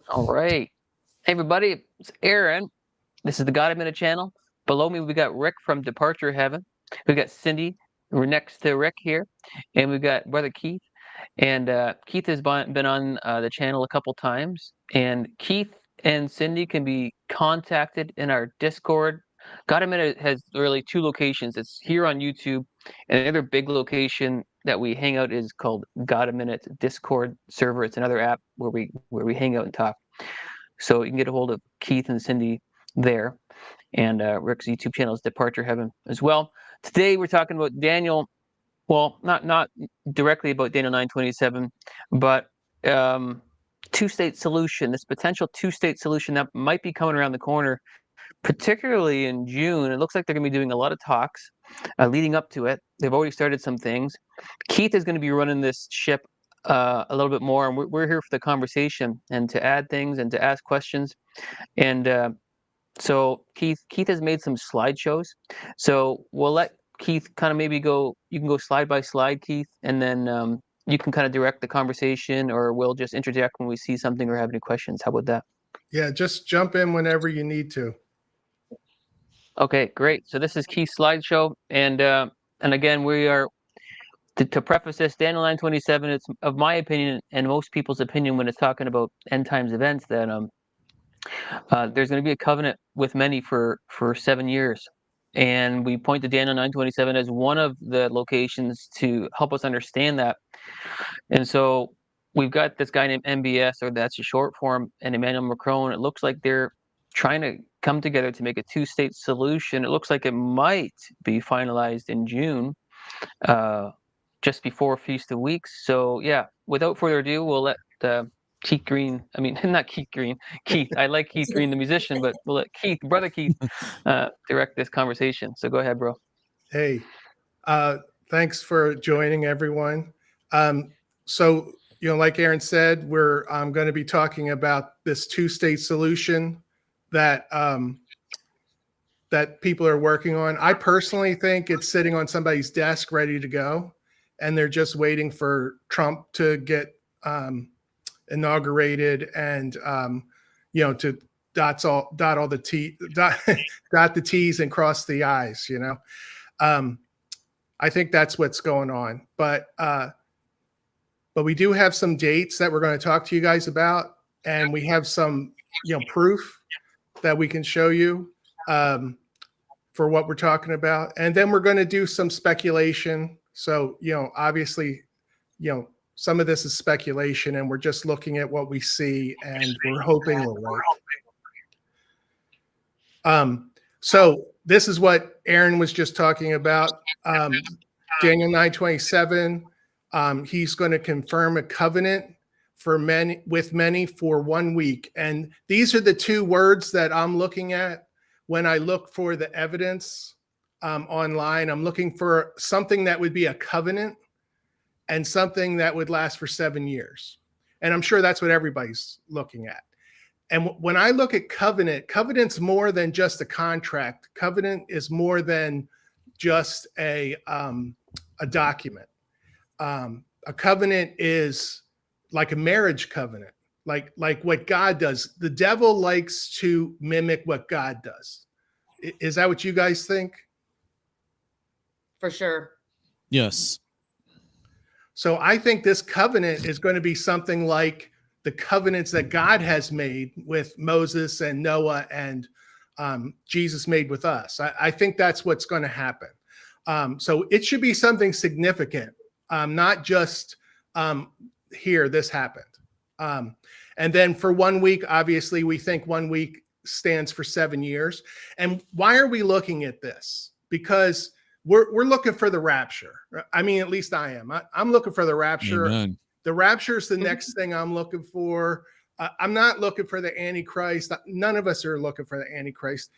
All right. Hey, everybody, it's Aaron. This is the God a Minute channel. Below me, we got Rick from Departure Heaven. We got Cindy. We're next to Rick here. And we got Brother Keith. And Keith has been on the channel a couple times. And Keith and Cindy can be contacted in our Discord. God a Minute has really two locations. It's here on YouTube. And the other big location that we hang out is called God a Minute Discord server. It's another app where we hang out and talk. So you can get a hold of Keith and Cindy there, and Rick's YouTube channel is Departure Heaven as well. Today we're talking about Daniel. Well, not directly about Daniel 9:27, but two-state solution. This potential two-state solution that might be coming around the corner, particularly in June. It looks like they're going to be doing a lot of talks leading up to it. They've already started some things. Keith is going to be running this ship a little bit more, and we're here for the conversation and to add things and to ask questions. And so Keith has made some slideshows. So we'll let Keith kind of maybe go. You can go slide by slide, Keith, and then you can kind of direct the conversation, or we'll just interject when we see something or have any questions. How about that? Yeah, just jump in whenever you need to. Okay, great. So this is Keith's slideshow, and again, we are to preface this, Daniel 9:27. It's of my opinion and most people's opinion when it's talking about end times events that there's going to be a covenant with many for 7 years, and we point to Daniel 9:27 as one of the locations to help us understand that. And so we've got this guy named MBS, or that's a short form, and Emmanuel Macron. It looks like they're trying to come together to make a two-state solution. It looks like it might be finalized in June, just before Feast of Weeks. So yeah, without further ado, we'll let Keith Green, I mean, not Keith Green, Keith. I like Keith Green, the musician, but we'll let Keith, Brother Keith, direct this conversation. So go ahead, bro. Hey, thanks for joining, everyone. So, like Aaron said, we're going to be talking about this two-state solution that that people are working on. I personally think it's sitting on somebody's desk ready to go, and they're just waiting for Trump to get inaugurated and to dot the T's and cross the I's. I think that's what's going on, but we do have some dates that we're going to talk to you guys about, and we have some proof that we can show you for what we're talking about, and then we're going to do some speculation. So obviously some of this is speculation, and we're just looking at what we see, and we're hoping will work. So this is what Aaron was just talking about. Daniel 9:27. He's going to confirm a covenant with many for 1 week, and these are the two words that I'm looking at when I look for the evidence online. I'm looking for something that would be a covenant and something that would last for 7 years. And I'm sure that's what everybody's looking at. And when I look at covenant's more than just a contract. Covenant is more than just a document. A covenant is like a marriage covenant, like what God does. The devil likes to mimic what God does. Is that what you guys think? For sure. Yes. So I think this covenant is going to be something like the covenants that God has made with Moses and Noah and Jesus made with us. I think that's what's going to happen. So it should be something significant, not just here, this happened. And then for 1 week, obviously, we think 1 week stands for 7 years. And why are we looking at this? Because we're looking for the rapture. I mean, at least I am. I'm looking for the rapture. Amen. The rapture is the next thing I'm looking for. I'm not looking for the Antichrist. None of us are looking for the Antichrist.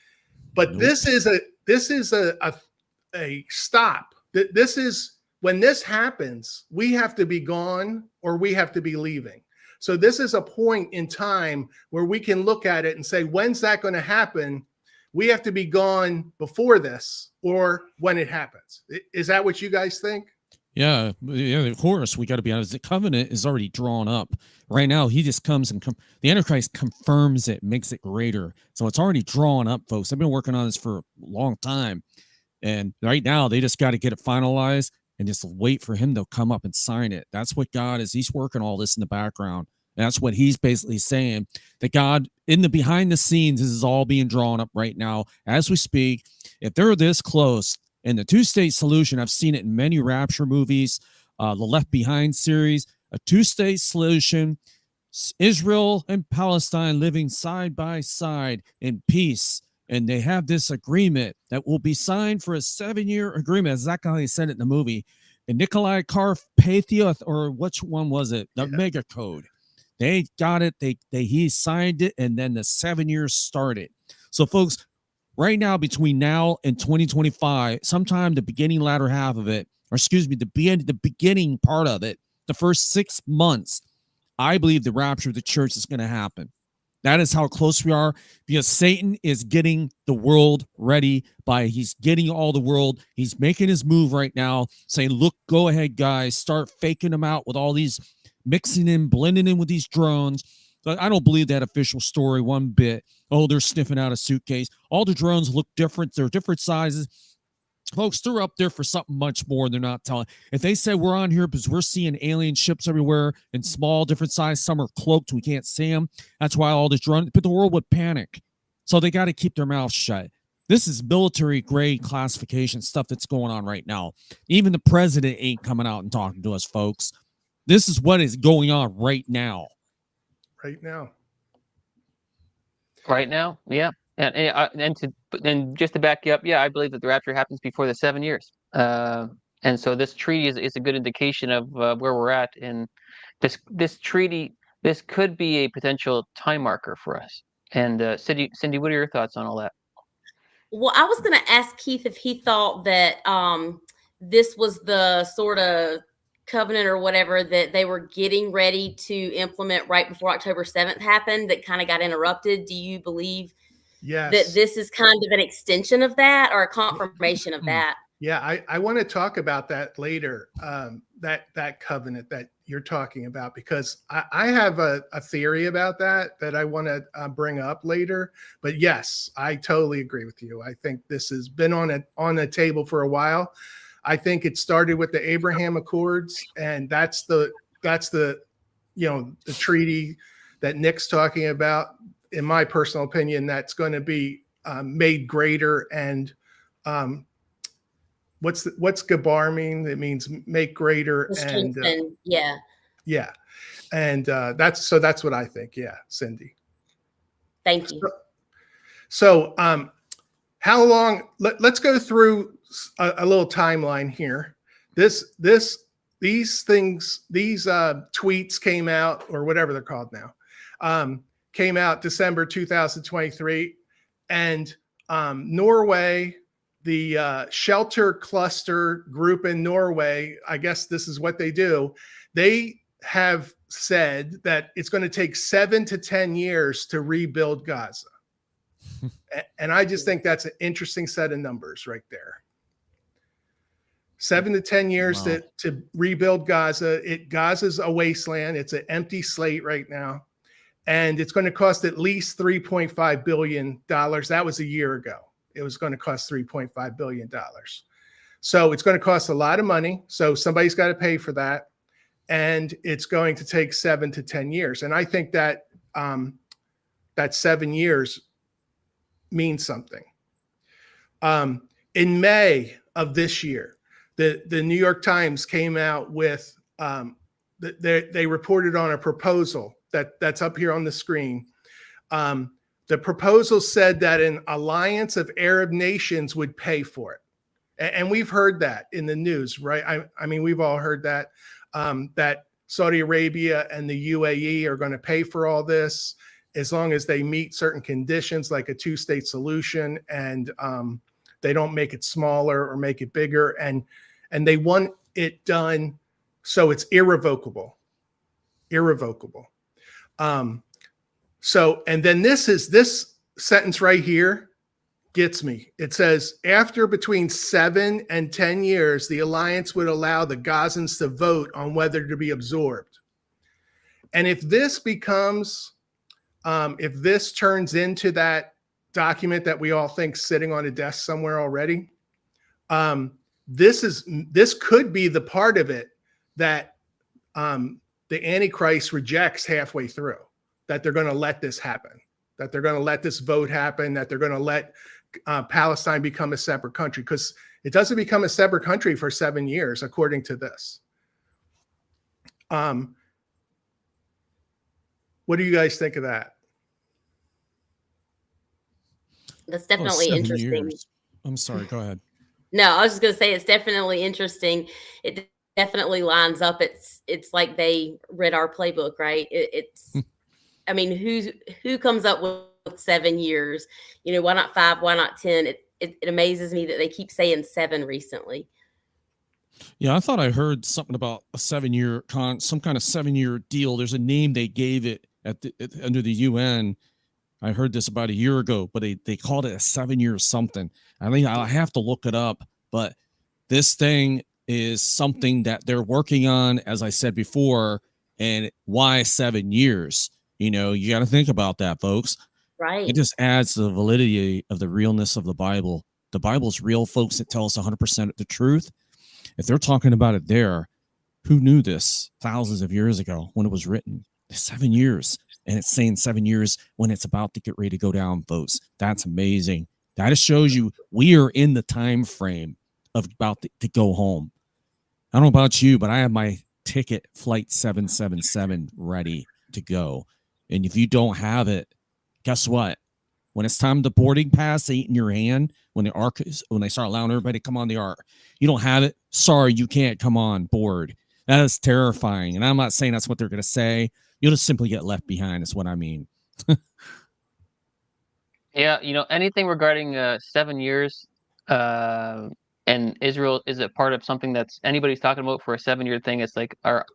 But Nope. this is a stop. This is when this happens, we have to be gone or we have to be leaving. So this is a point in time where we can look at it and say, when's that going to happen? We have to be gone before this or when it happens. Is that what you guys think? Yeah, of course, we got to be honest. The covenant is already drawn up. Right now, he just comes and the Antichrist confirms it, makes it greater. So it's already drawn up, folks. I've been working on this for a long time. And right now, they just got to get it finalized and just wait for him to come up and sign it. That's what God is. He's working all this in the background. And that's what he's basically saying, that God, in the behind the scenes, this is all being drawn up right now as we speak. If they're this close, and the two-state solution, I've seen it in many rapture movies, the Left Behind series, a two-state solution, Israel and Palestine living side by side in peace. And they have this agreement that will be signed for a 7-year agreement, exactly how they said it in the movie. And Nikolai Carpathia, or which one was it? The Mega Code. They got it. He signed it, and then the 7 years started. So, folks, right now, between now and 2025, sometime the beginning latter half of it, or excuse me, the beginning part of it, the first 6 months, I believe the rapture of the church is going to happen. That is how close we are, because Satan is getting the world ready he's getting all the world. He's making his move right now, saying, look, go ahead, guys, start faking them out with all these mixing in, blending in with these drones. So I don't believe that official story one bit. Oh, they're sniffing out a suitcase. All the drones look different. They're different sizes. Folks, they're up there for something much more. They're not telling. If they said we're on here because we're seeing alien ships everywhere in small, different size, some are cloaked, we can't see them. That's why all this drone, but the world would panic. So they got to keep their mouths shut. This is military grade classification stuff that's going on right now. Even the president ain't coming out and talking to us, folks. This is what is going on right now. Right now. Right now, yeah. And just to back you up, yeah, I believe that the rapture happens before the 7 years. And so this treaty is a good indication of where we're at. And this treaty, this could be a potential time marker for us. And Cindy, what are your thoughts on all that? Well, I was going to ask Keith if he thought that this was the sort of covenant or whatever that they were getting ready to implement right before October 7th happened that kind of got interrupted. Do you believe that this is kind of an extension of that or a confirmation of that? Yeah, I want to talk about that later, that covenant that you're talking about, because I have a theory about that I want to bring up later. But yes, I totally agree with you. I think this has been on the table for a while. I think it started with the Abraham Accords, and that's the the treaty that Nick's talking about. In my personal opinion, that's going to be made greater. And what's Gabar mean? It means make greater. And yeah, and that's what I think. Yeah, Cindy. Thank you. So how long? Let's go through a little timeline here. These tweets came out, or whatever they're called now, came out December 2023, and Norway, the shelter cluster group in Norway, I guess this is what they do. They have said that it's going to take 7 to 10 years to rebuild Gaza. And I just think that's an interesting set of numbers right there. 7 to 10 years to rebuild Gaza. Gaza's a wasteland. It's an empty slate right now. And it's going to cost at least $3.5 billion. That was a year ago. It was going to cost $3.5 billion. So it's going to cost a lot of money. So somebody's got to pay for that. And it's going to take 7 to 10 years. And I think that that 7 years means something. In May of this year, the New York Times came out with, they reported on a proposal that's up here on the screen. The proposal said that an alliance of Arab nations would pay for it. And we've heard that in the news, right? I mean, we've all heard that, that Saudi Arabia and the UAE are going to pay for all this as long as they meet certain conditions, like a two-state solution, and they don't make it smaller or make it bigger. And they want it done so it's irrevocable. So, and then this sentence right here gets me. It says, after between 7 and 10 years, the alliance would allow the Gazans to vote on whether to be absorbed. And if this becomes, if this turns into that document that we all think sitting on a desk somewhere already, this could be the part of it that the Antichrist rejects halfway through, that they're going to let this happen, that they're going to let this vote happen, that they're going to let Palestine become a separate country, because it doesn't become a separate country for 7 years, according to this. What do you guys think of that? That's definitely 7 interesting. years. I'm sorry, go ahead. No, I was just going to say it's definitely interesting. It definitely lines up. It's like they read our playbook, right? I mean, who comes up with 7 years? You know, why not 5? Why not 10? It amazes me that they keep saying 7 recently. Yeah, I thought I heard something about a 7-year some kind of 7-year deal. There's a name they gave it under the UN. I heard this about a year ago, but they called it a 7-year something. I mean, I'll have to look it up, but this thing is something that they're working on, as I said before. And why 7 years? You know, you got to think about that, folks. Right. It just adds to the validity of the realness of the Bible. The Bible's real, folks. It tells 100% of the truth. If they're talking about it there, who knew this thousands of years ago when it was written? 7 years. And it's saying 7 years when it's about to get ready to go down, folks. That's amazing. That just shows you we are in the time frame of about to go home. I don't know about you, but I have my ticket, flight 777, ready to go. And if you don't have it, guess what? When it's time the boarding pass ain't in your hand, when they start allowing everybody to come on the ark, you don't have it. Sorry, you can't come on board. That is terrifying. And I'm not saying that's what they're going to say. You'll just simply get left behind. Is what I mean. Yeah, you know, anything regarding 7 years and Israel is a part of something that's anybody's talking about for a 7-year thing. It's like our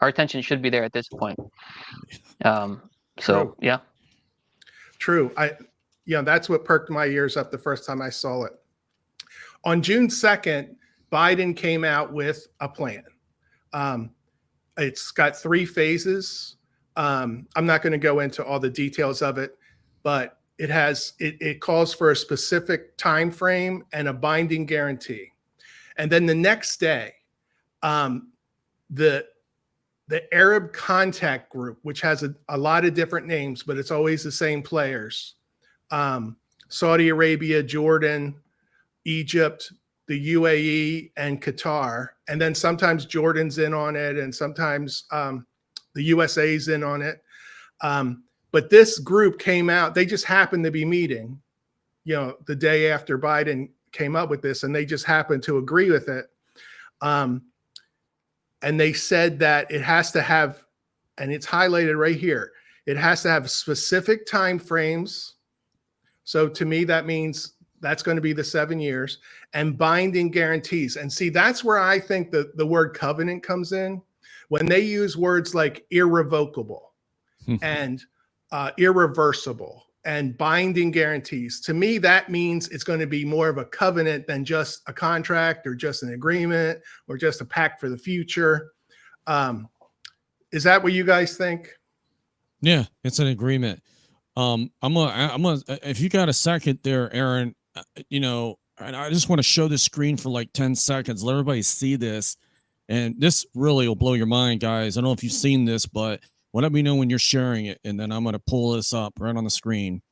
attention should be there at this point. So yeah, true. That's what perked my ears up the first time I saw it. On June 2nd, Biden came out with a plan. It's got 3 phases. I'm not going to go into all the details of it, but it calls for a specific time frame and a binding guarantee. And then the next day, the Arab Contact Group, which has a lot of different names, but it's always the same players. Saudi Arabia, Jordan, Egypt, the UAE, and Qatar. And then sometimes Jordan's in on it, and sometimes the USA's in on it. But this group came out, they just happened to be meeting, the day after Biden came up with this, and they just happened to agree with it. And they said that it has to have, and it's highlighted right here, it has to have specific time frames. So to me, that means that's going to be the 7 years, and binding guarantees. And see, that's where I think the word covenant comes in. When they use words like irrevocable and irreversible and binding guarantees, to me, that means it's going to be more of a covenant than just a contract or just an agreement or just a pact for the future. Is that what you guys think? Yeah, it's an agreement. I'm gonna, if you got a second there, Aaron, and I just want to show this screen for like 10 seconds. Let everybody see this. And this really will blow your mind, guys. I don't know if you've seen this, but let me know when you're sharing it. And then I'm going to pull this up right on the screen.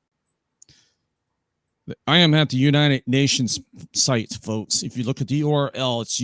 I am at the United Nations site, folks. If you look at the URL, it's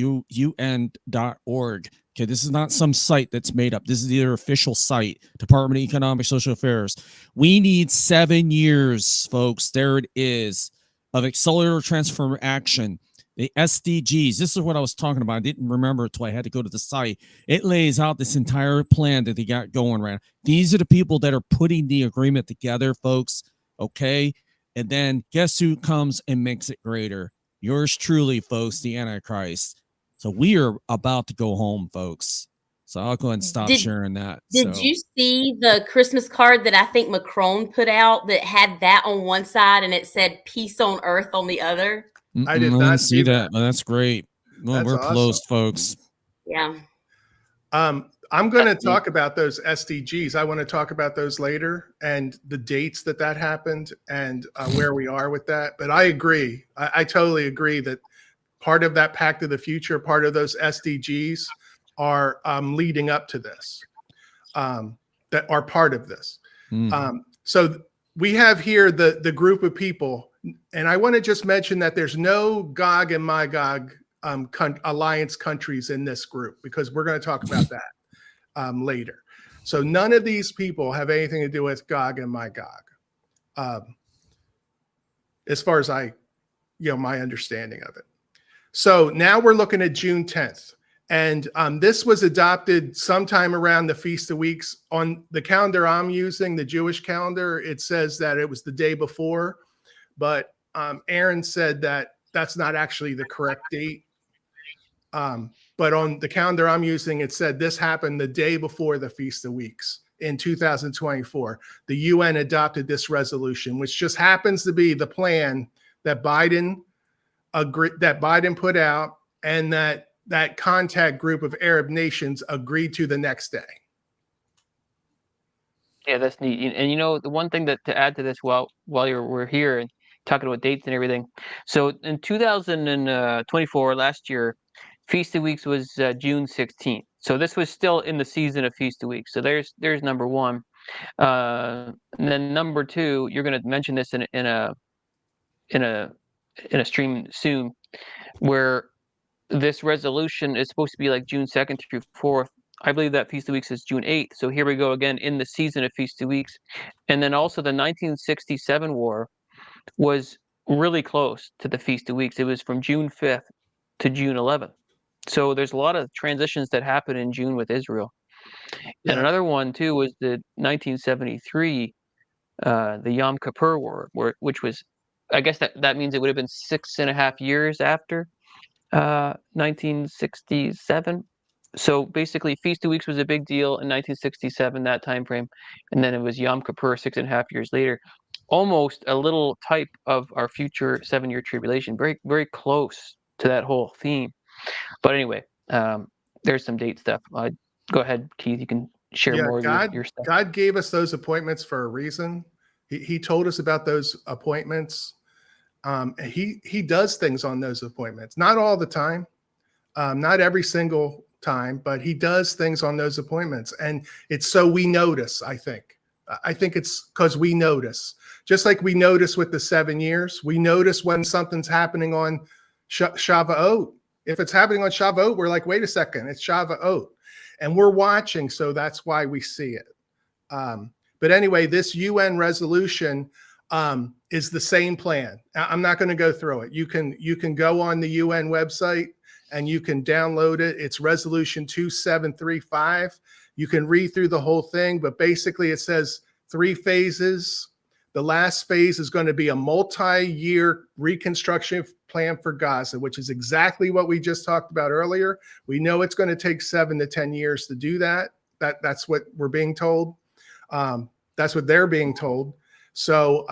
un.org. Okay, this is not some site that's made up. This is their official site, Department of Economic Social Affairs. We need 7 years, folks. There it is, of accelerated transform action. The SDGs, this is what I was talking about. I didn't remember it until I had to go to the site. It lays out this entire plan that they got going right now. These are the people that are putting the agreement together, folks. Okay. And then guess who comes and makes it greater? Yours truly, folks, the Antichrist. So we are about to go home, folks. So I'll go ahead and stop Did- sharing that. Did So you see the Christmas card that I think Macron put out that had that on one side and it said peace on earth on the other? I did didn't not see see that. Well, that's great. Well, That's we're awesome. close, folks. Yeah. I'm going to talk about those SDGs. I want to talk about those later and the dates that happened and where we are with that. But I agree. I totally agree that part of that Pact of the Future, part of those SDGs are leading up to this, that are part of this. So we have here the group of people, and I want to just mention that there's no Gog and Magog alliance countries in this group, because we're going to talk about that later. So none of these people have anything to do with Gog and Magog, as far as my understanding of it. So now we're looking at June 10th. And this was adopted sometime around the Feast of Weeks. On the calendar I'm using, the Jewish calendar, it says that it was the day before. But Aaron said that that's not actually the correct date. But on the calendar I'm using, it said this happened the day before the Feast of Weeks in 2024. The UN adopted this resolution, which just happens to be the plan that Biden put out, and that contact group of Arab nations agreed to the next day. Yeah, that's neat. And the one thing that to add to this while we're here and talking about dates and everything. So in 2024, last year, Feast of Weeks was June 16th. So this was still in the season of Feast of Weeks. So there's number one. And then number two, you're going to mention this in a stream soon, where this resolution is supposed to be like June 2nd through 4th. I believe that Feast of Weeks is June 8th. So here we go again in the season of Feast of Weeks. And then also the 1967 war was really close to the Feast of Weeks. It was from June 5th to June 11th. So there's a lot of transitions that happen in June with Israel. Yeah. And another one too was the 1973, the Yom Kippur War, which was, I guess that means it would have been 6.5 years after 1967. So basically, Feast of Weeks was a big deal in 1967, that time frame, and then it was Yom Kippur 6.5 years later. Almost a little type of our future 7-year tribulation, very very close to that whole theme. But anyway, there's some date stuff. Go ahead, Keith. You can share more of your stuff. God gave us those appointments for a reason. He told us about those appointments. He does things on those appointments, not all the time, not every single time, but he does things on those appointments. And it's so we notice, I think it's because we notice, just like we notice with the 7 years, we notice when something's happening on Shavuot. If it's happening on Shavuot, we're like, wait a second, it's Shavuot. And we're watching, so that's why we see it. But anyway, this UN resolution is the same plan. I'm not going to go through it. You can go on the UN website and you can download it. It's resolution 2735. You can read through the whole thing, but basically it says 3 phases. The last phase is going to be a multi-year reconstruction plan for Gaza, which is exactly what we just talked about earlier. We know it's going to take 7 to 10 years to do that. That's what we're being told. That's what they're being told. So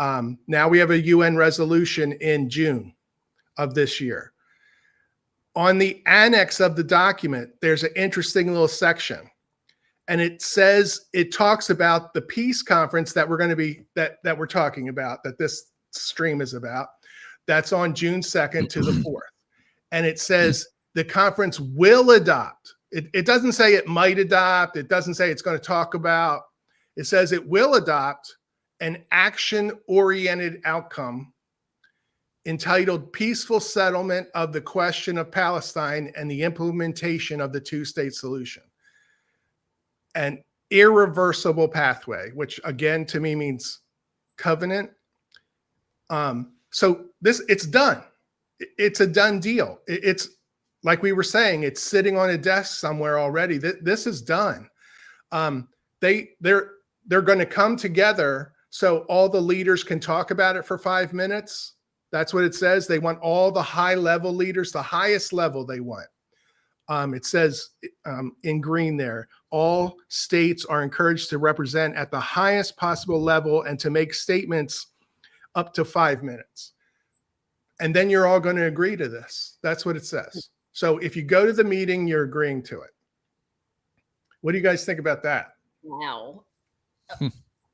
now we have a UN resolution in June of this year. On the annex of the document, there's an interesting little section. And it talks about the peace conference that we're going to be, that we're talking about, that this stream is about. That's on June 2nd to the 4th. And it says the conference will adopt. It doesn't say it might adopt. It doesn't say it's going to talk about. It says it will adopt an action-oriented outcome entitled Peaceful Settlement of the Question of Palestine and the Implementation of the Two-State Solution. An irreversible pathway, which again to me means covenant. So it's done. It's a done deal. It's like we were saying, it's sitting on a desk somewhere already. This is done. They're going to come together so all the leaders can talk about it for 5 minutes. That's what it says. They want all the high-level leaders, the highest level they want. It says in green there, all states are encouraged to represent at the highest possible level and to make statements up to 5 minutes. And then you're all going to agree to this. That's what it says. So if you go to the meeting, you're agreeing to it. What do you guys think about that? Wow.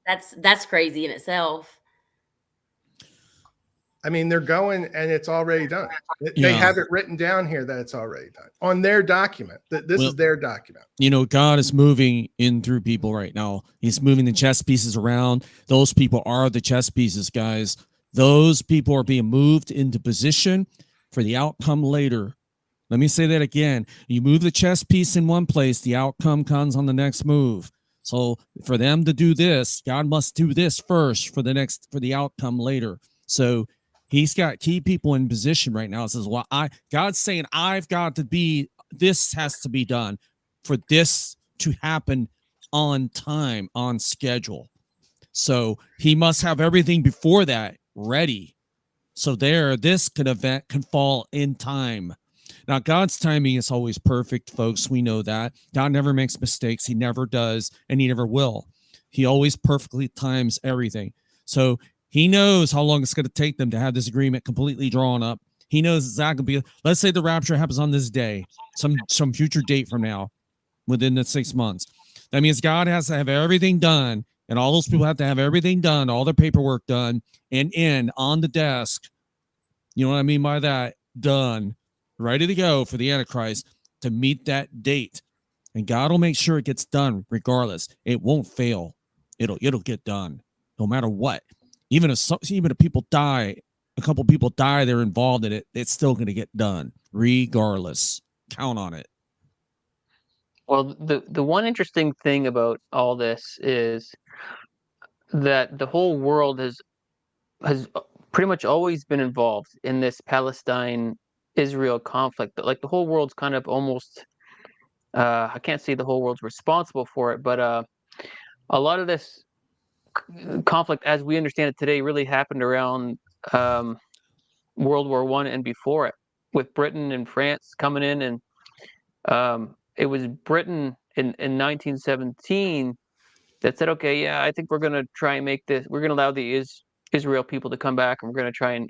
That's crazy in itself. I mean, they're going and it's already done. They Yeah. have it written down here that it's already done on their document. This is their document. You know, God is moving in through people right now. He's moving the chess pieces around. Those people are the chess pieces, guys. Those people are being moved into position for the outcome later. Let me say that again. You move the chess piece in one place, the outcome comes on the next move. So for them to do this, God must do this first for the outcome later. So he's got key people in position right now. It says, well, God's saying, I've got to be, this has to be done for this to happen on time, on schedule. So he must have everything before that ready. So this event can fall in time. Now, God's timing is always perfect, folks. We know that. God never makes mistakes. He never does, and he never will. He always perfectly times everything. So he knows how long it's going to take them to have this agreement completely drawn up. He knows exactly. Let's say the rapture happens on this day, some future date from now, within the 6 months. That means God has to have everything done, and all those people have to have everything done, all their paperwork done, and on the desk. You know what I mean by that? Done. Ready to go for the Antichrist to meet that date. And God will make sure it gets done regardless. It won't fail. It'll get done no matter what. Even if people die, a couple people die, they're involved in it, it's still going to get done regardless. Count on it. Well, the one interesting thing about all this is that the whole world has pretty much always been involved in this Palestine-Israel conflict. Like the whole world's kind of almost, I can't say the whole world's responsible for it, but a lot of this conflict, as we understand it today, really happened around World War I and before it, with Britain and France coming in, and it was Britain in 1917 that said, okay, yeah, I think we're going to try and make this, we're going to allow the Israel people to come back, and we're going to try and,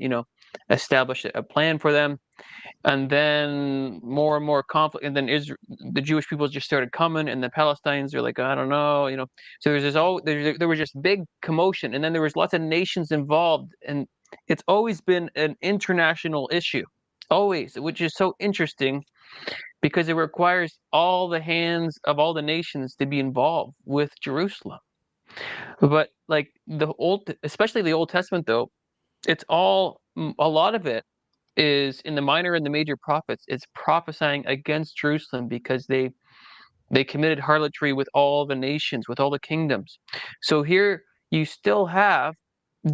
establish a plan for them. And then more and more conflict, and then the Jewish people just started coming, and the Palestinians are like, I don't know, So there was just big commotion, and then there was lots of nations involved, and it's always been an international issue, always, which is so interesting because it requires all the hands of all the nations to be involved with Jerusalem. But like especially the Old Testament, though, it's all, a lot of it is in the minor and the major prophets. It's prophesying against Jerusalem because they committed harlotry with all the nations, with all the kingdoms. So here you still have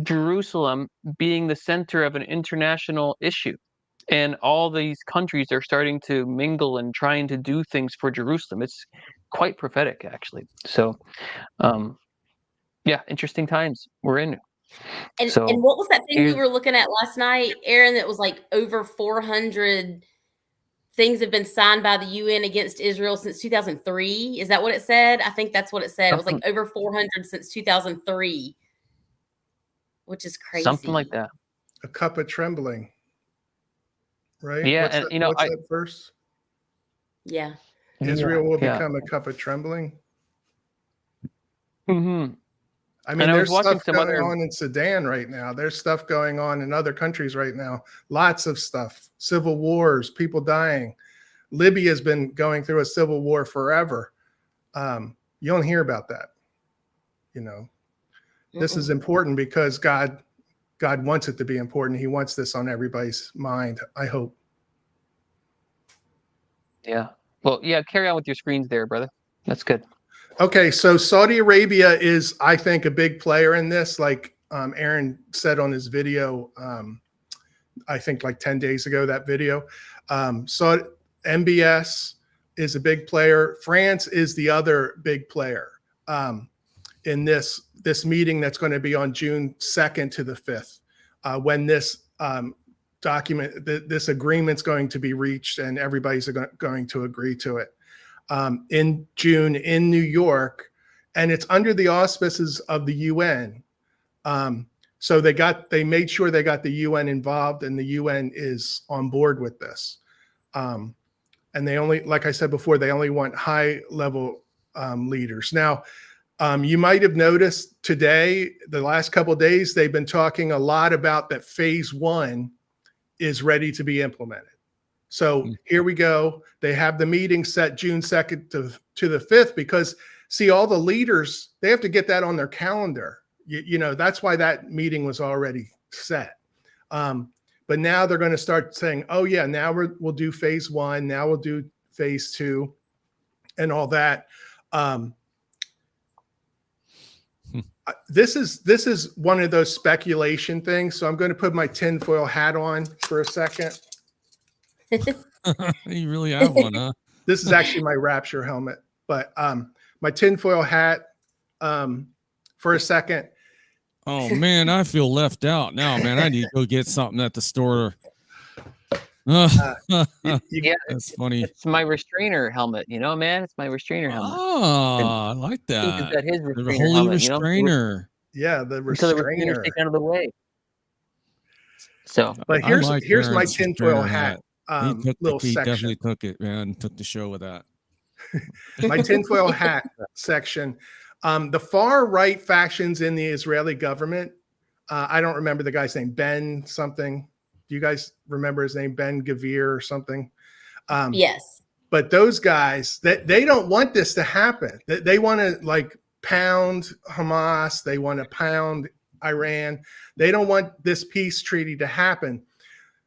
Jerusalem being the center of an international issue. And all these countries are starting to mingle and trying to do things for Jerusalem. It's quite prophetic, actually. So, yeah, interesting times we're in. And So what was that thing we here's- were looking at last night, Aaron, that was like over 400 things have been signed by the UN against Israel since 2003? Is that what it said? I think that's what it said. It was like over 400 since 2003, which is crazy. Something like that. A cup of trembling. Right? Yeah, What's and that, what's that verse? Yeah. Israel will become a cup of trembling. Mm-hmm. I mean, And I there's was watching stuff some going other- on in Sudan right now. There's stuff going on in other countries right now. Lots of stuff. Civil wars, people dying. Libya's been going through a civil war forever. You don't hear about that. This is important because God wants it to be important. He wants this on everybody's mind, I hope. Yeah. Well, yeah, carry on with your screens there, brother. That's good. Okay, so Saudi Arabia is, I think, a big player in this. Like Aaron said on his video, I think like 10 days ago, that video. So MBS is a big player. France is the other big player in this meeting that's going to be on June 2nd to the 5th, when this document, this agreement's going to be reached, and everybody's going to agree to it in June in New York, and it's under the auspices of the UN. So they made sure they got the UN involved, and the UN is on board with this. And they only, like I said before, they only want high level leaders. Now, you might have noticed today, the last couple of days, they've been talking a lot about that phase 1 is ready to be implemented. So here we go. They have the meeting set June 2nd to the 5th, because see, all the leaders, they have to get that on their calendar. You know, that's why that meeting was already set. But now they're going to start saying, oh yeah, now we'll do phase 1. Now we'll do phase 2 and all that. This is one of those speculation things. So I'm going to put my tinfoil hat on for a second. You really have one, huh? This is actually my Rapture helmet, but my tinfoil hat for a second. Oh man, I feel left out now, man. I need to go get something at the store. Yeah, That's funny. It's my restrainer helmet, you know, man. It's my restrainer helmet. Oh, I like He's that. got his The restrainer holy helmet, you know? restrainer. Yeah, the Until the restrainer's restrainer. taken out of the way. So, But I here's like my Aaron's tinfoil restrainer hat. He Little definitely section. took it, man. Took the show with that. My tinfoil hat section. The far right factions in the Israeli government. I don't remember the guy's name. Ben something. Do you guys remember his name? Ben Gavir or something? Yes. But those guys, they don't want this to happen. They want to like pound Hamas. They want to pound Iran. They don't want this peace treaty to happen.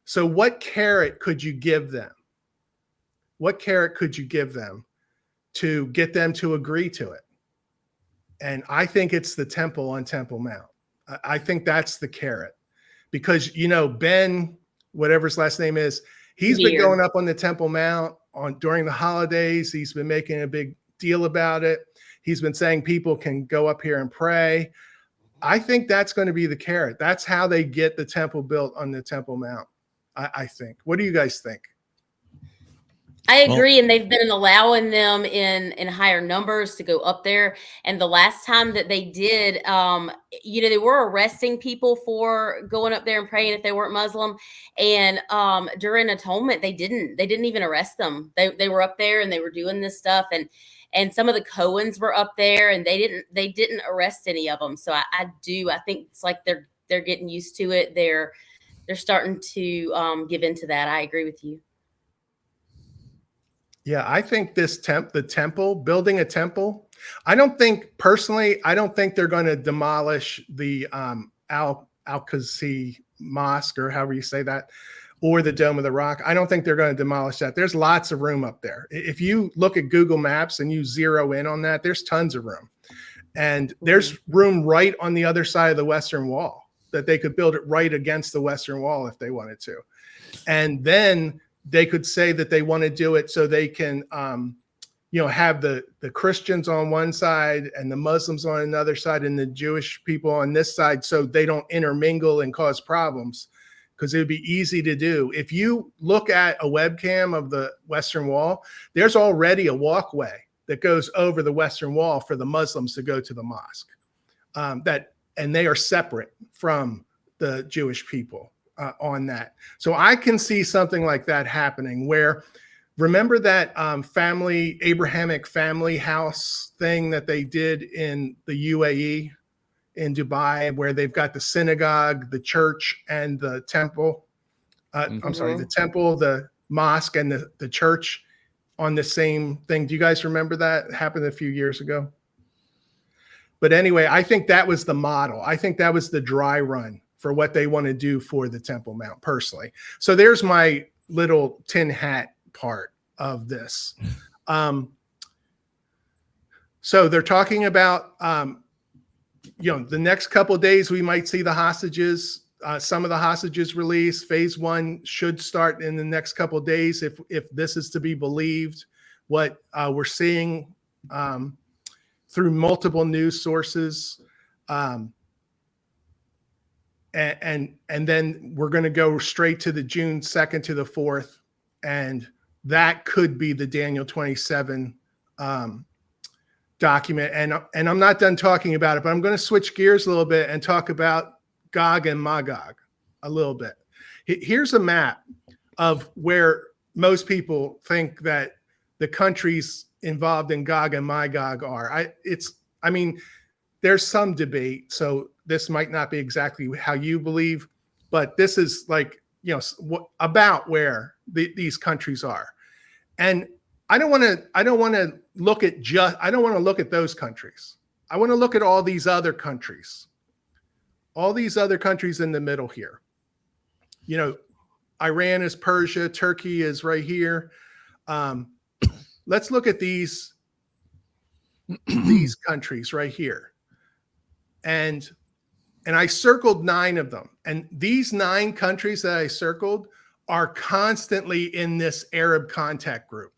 So what carrot could you give them? What carrot could you give them to get them to agree to it? And I think it's the temple on Temple Mount. I think that's the carrot, because, you know, Ben, whatever his last name is, he's been going up on the Temple Mount during the holidays. He's been making a big deal about it. He's been saying people can go up here and pray. I think that's going to be the carrot. That's how they get the temple built on the Temple Mount, I think. What do you guys think? I agree, and they've been allowing them in higher numbers to go up there. And the last time that they did, you know, they were arresting people for going up there and praying if they weren't Muslim. And during atonement, they didn't even arrest them. They were up there and they were doing this stuff, and some of the Cohens were up there, and they didn't arrest any of them. So I think it's like they're getting used to it. They're starting to give into that. I agree with you. Yeah, I think the temple, building a temple, I don't think they're going to demolish the Al-Qudsi Mosque, or however you say that, or the Dome of the Rock. I don't think they're going to demolish that. There's lots of room up there. If you look at Google Maps and you zero in on that, there's tons of room. And there's room right on the other side of the Western Wall that they could build it right against the Western Wall if they wanted to. And then they could say that they want to do it so they can, you know, have the Christians on one side and the Muslims on another side and the Jewish people on this side, so they don't intermingle and cause problems, because it would be easy to do. If you look at a webcam of the Western Wall, there's already a walkway that goes over the Western Wall for the Muslims to go to the mosque. And they are separate from the Jewish people. On that. So I can see something like that happening, where, remember that Abrahamic family house thing that they did in the UAE, in Dubai, where they've got the synagogue, the church, and the temple. I'm sorry, the temple, the mosque, and the church on the same thing. Do you guys remember that? It happened a few years ago. But anyway, I think that was the model. I think that was the dry run for what they want to do for the Temple Mount, personally. So there's my little tin hat part of this. So they're talking about, you know, the next couple of days, we might see the hostages, some of the hostages released. Phase 1 should start in the next couple of days, if this is to be believed, what we're seeing through multiple news sources. and then we're going to go straight to the June 2nd to the 4th, and that could be the Daniel 27 document. And I'm not done talking about it, but I'm going to switch gears a little bit and talk about Gog and Magog a little bit. Here's a map of where most people think that the countries involved in Gog and Magog are. I mean, there's some debate, so this might not be exactly how you believe, but this is like, about where these countries are. And I don't want to look at those countries. I want to look at all these other countries in the middle here. Iran is Persia, Turkey is right here. Let's look at these countries right here. And I circled 9 of them. And these 9 countries that I circled are constantly in this Arab contact group.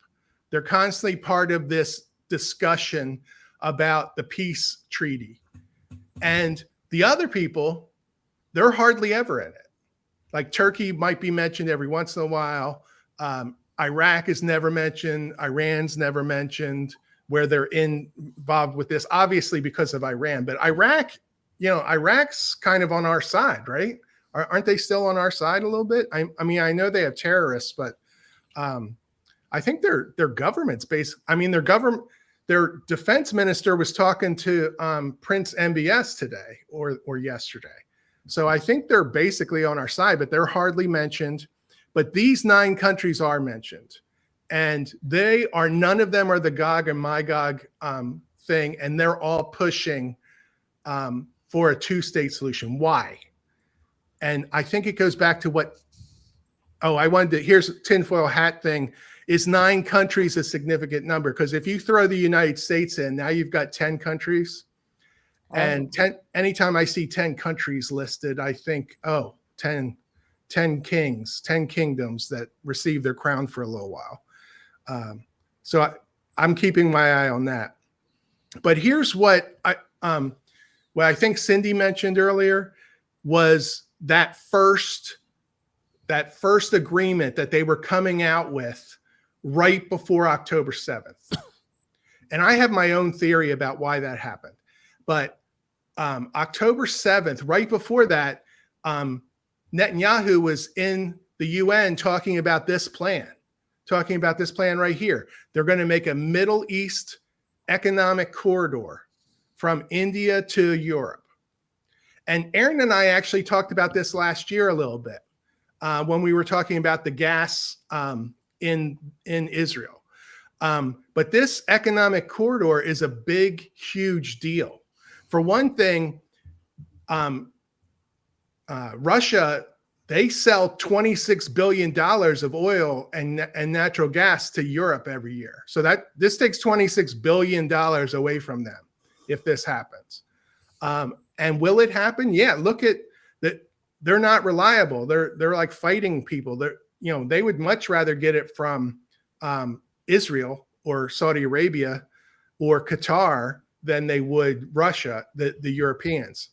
They're constantly part of this discussion about the peace treaty. And the other people, they're hardly ever in it. Like Turkey might be mentioned every once in a while. Iraq is never mentioned. Iran's never mentioned, where they're involved with this, obviously because of Iran. But Iraq's kind of on our side, right? Aren't they still on our side a little bit? I mean, I know they have terrorists, but I think their government's based. I mean, their defense minister was talking to Prince MBS today or yesterday. So I think they're basically on our side, but they're hardly mentioned. But these 9 countries are mentioned, and none of them are the Gog and Magog thing, and they're all pushing for a 2-state solution. Why? And I think it goes back to here's a tinfoil hat thing. Is 9 countries a significant number? Because if you throw the United States in, now you've got 10 countries. And anytime I see 10 countries listed, I think, 10 kings, 10 kingdoms that receive their crown for a little while. So I'm keeping my eye on that. But here's what I think Cindy mentioned earlier was that first agreement that they were coming out with right before October 7th. And I have my own theory about why that happened. But October 7th, right before that, Netanyahu was in the UN talking about this plan right here. They're going to make a Middle East economic corridor from India to Europe. And Aaron and I actually talked about this last year a little bit when we were talking about the gas in Israel. But this economic corridor is a big, huge deal. For one thing, Russia, they sell $26 billion of oil and natural gas to Europe every year. So this takes $26 billion away from them if this happens. And will it happen? Yeah, look at that. They're not reliable. They're like fighting people. They would much rather get it from Israel or Saudi Arabia or Qatar than they would Russia, the Europeans.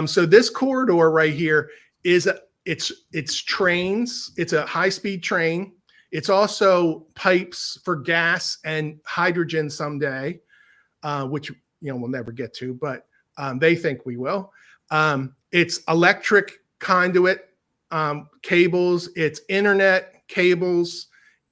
So this corridor right here it's trains. It's a high-speed train. It's also pipes for gas and hydrogen someday, which we'll never get to, but they think we will. It's electric conduit cables. It's internet cables.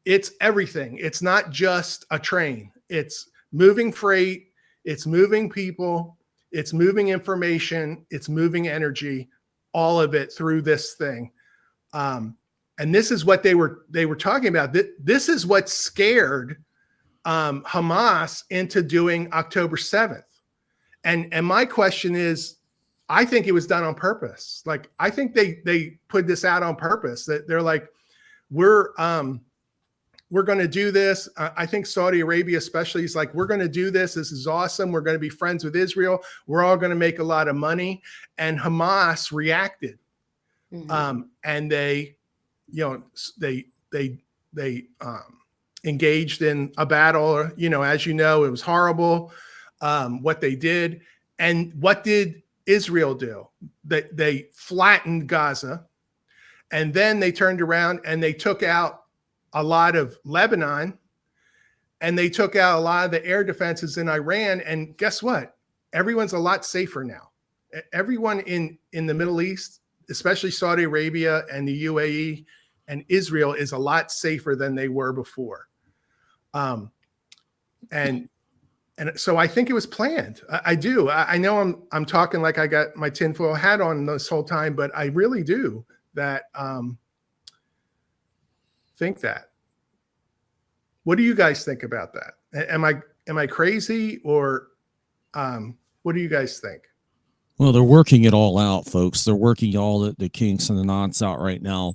It's everything. It's not just a train. It's moving freight. It's moving people. It's moving information. It's moving energy. All of it through this thing. And this is what they were talking about. This is what scared Hamas into doing October 7th. And my question is, I think it was done on purpose. Like, I think they put this out on purpose, that they're like, we're going to do this. I think Saudi Arabia especially is like, we're going to do this. This is awesome. We're going to be friends with Israel. We're all going to make a lot of money. And Hamas reacted. Mm-hmm. And they engaged in a battle. As you know, it was horrible what they did. And what did Israel do? They flattened Gaza, and then they turned around and they took out a lot of Lebanon, and they took out a lot of the air defenses in Iran. And guess what? Everyone's a lot safer now. Everyone in the Middle East, especially Saudi Arabia and the UAE and Israel, is a lot safer than they were before. And so I think it was planned. I do. I know I'm talking like I got my tinfoil hat on this whole time, but I really do think that. What do you guys think about that? Am I crazy, or what do you guys think? Well, they're working it all out, folks. They're working all the kinks and the knots out right now.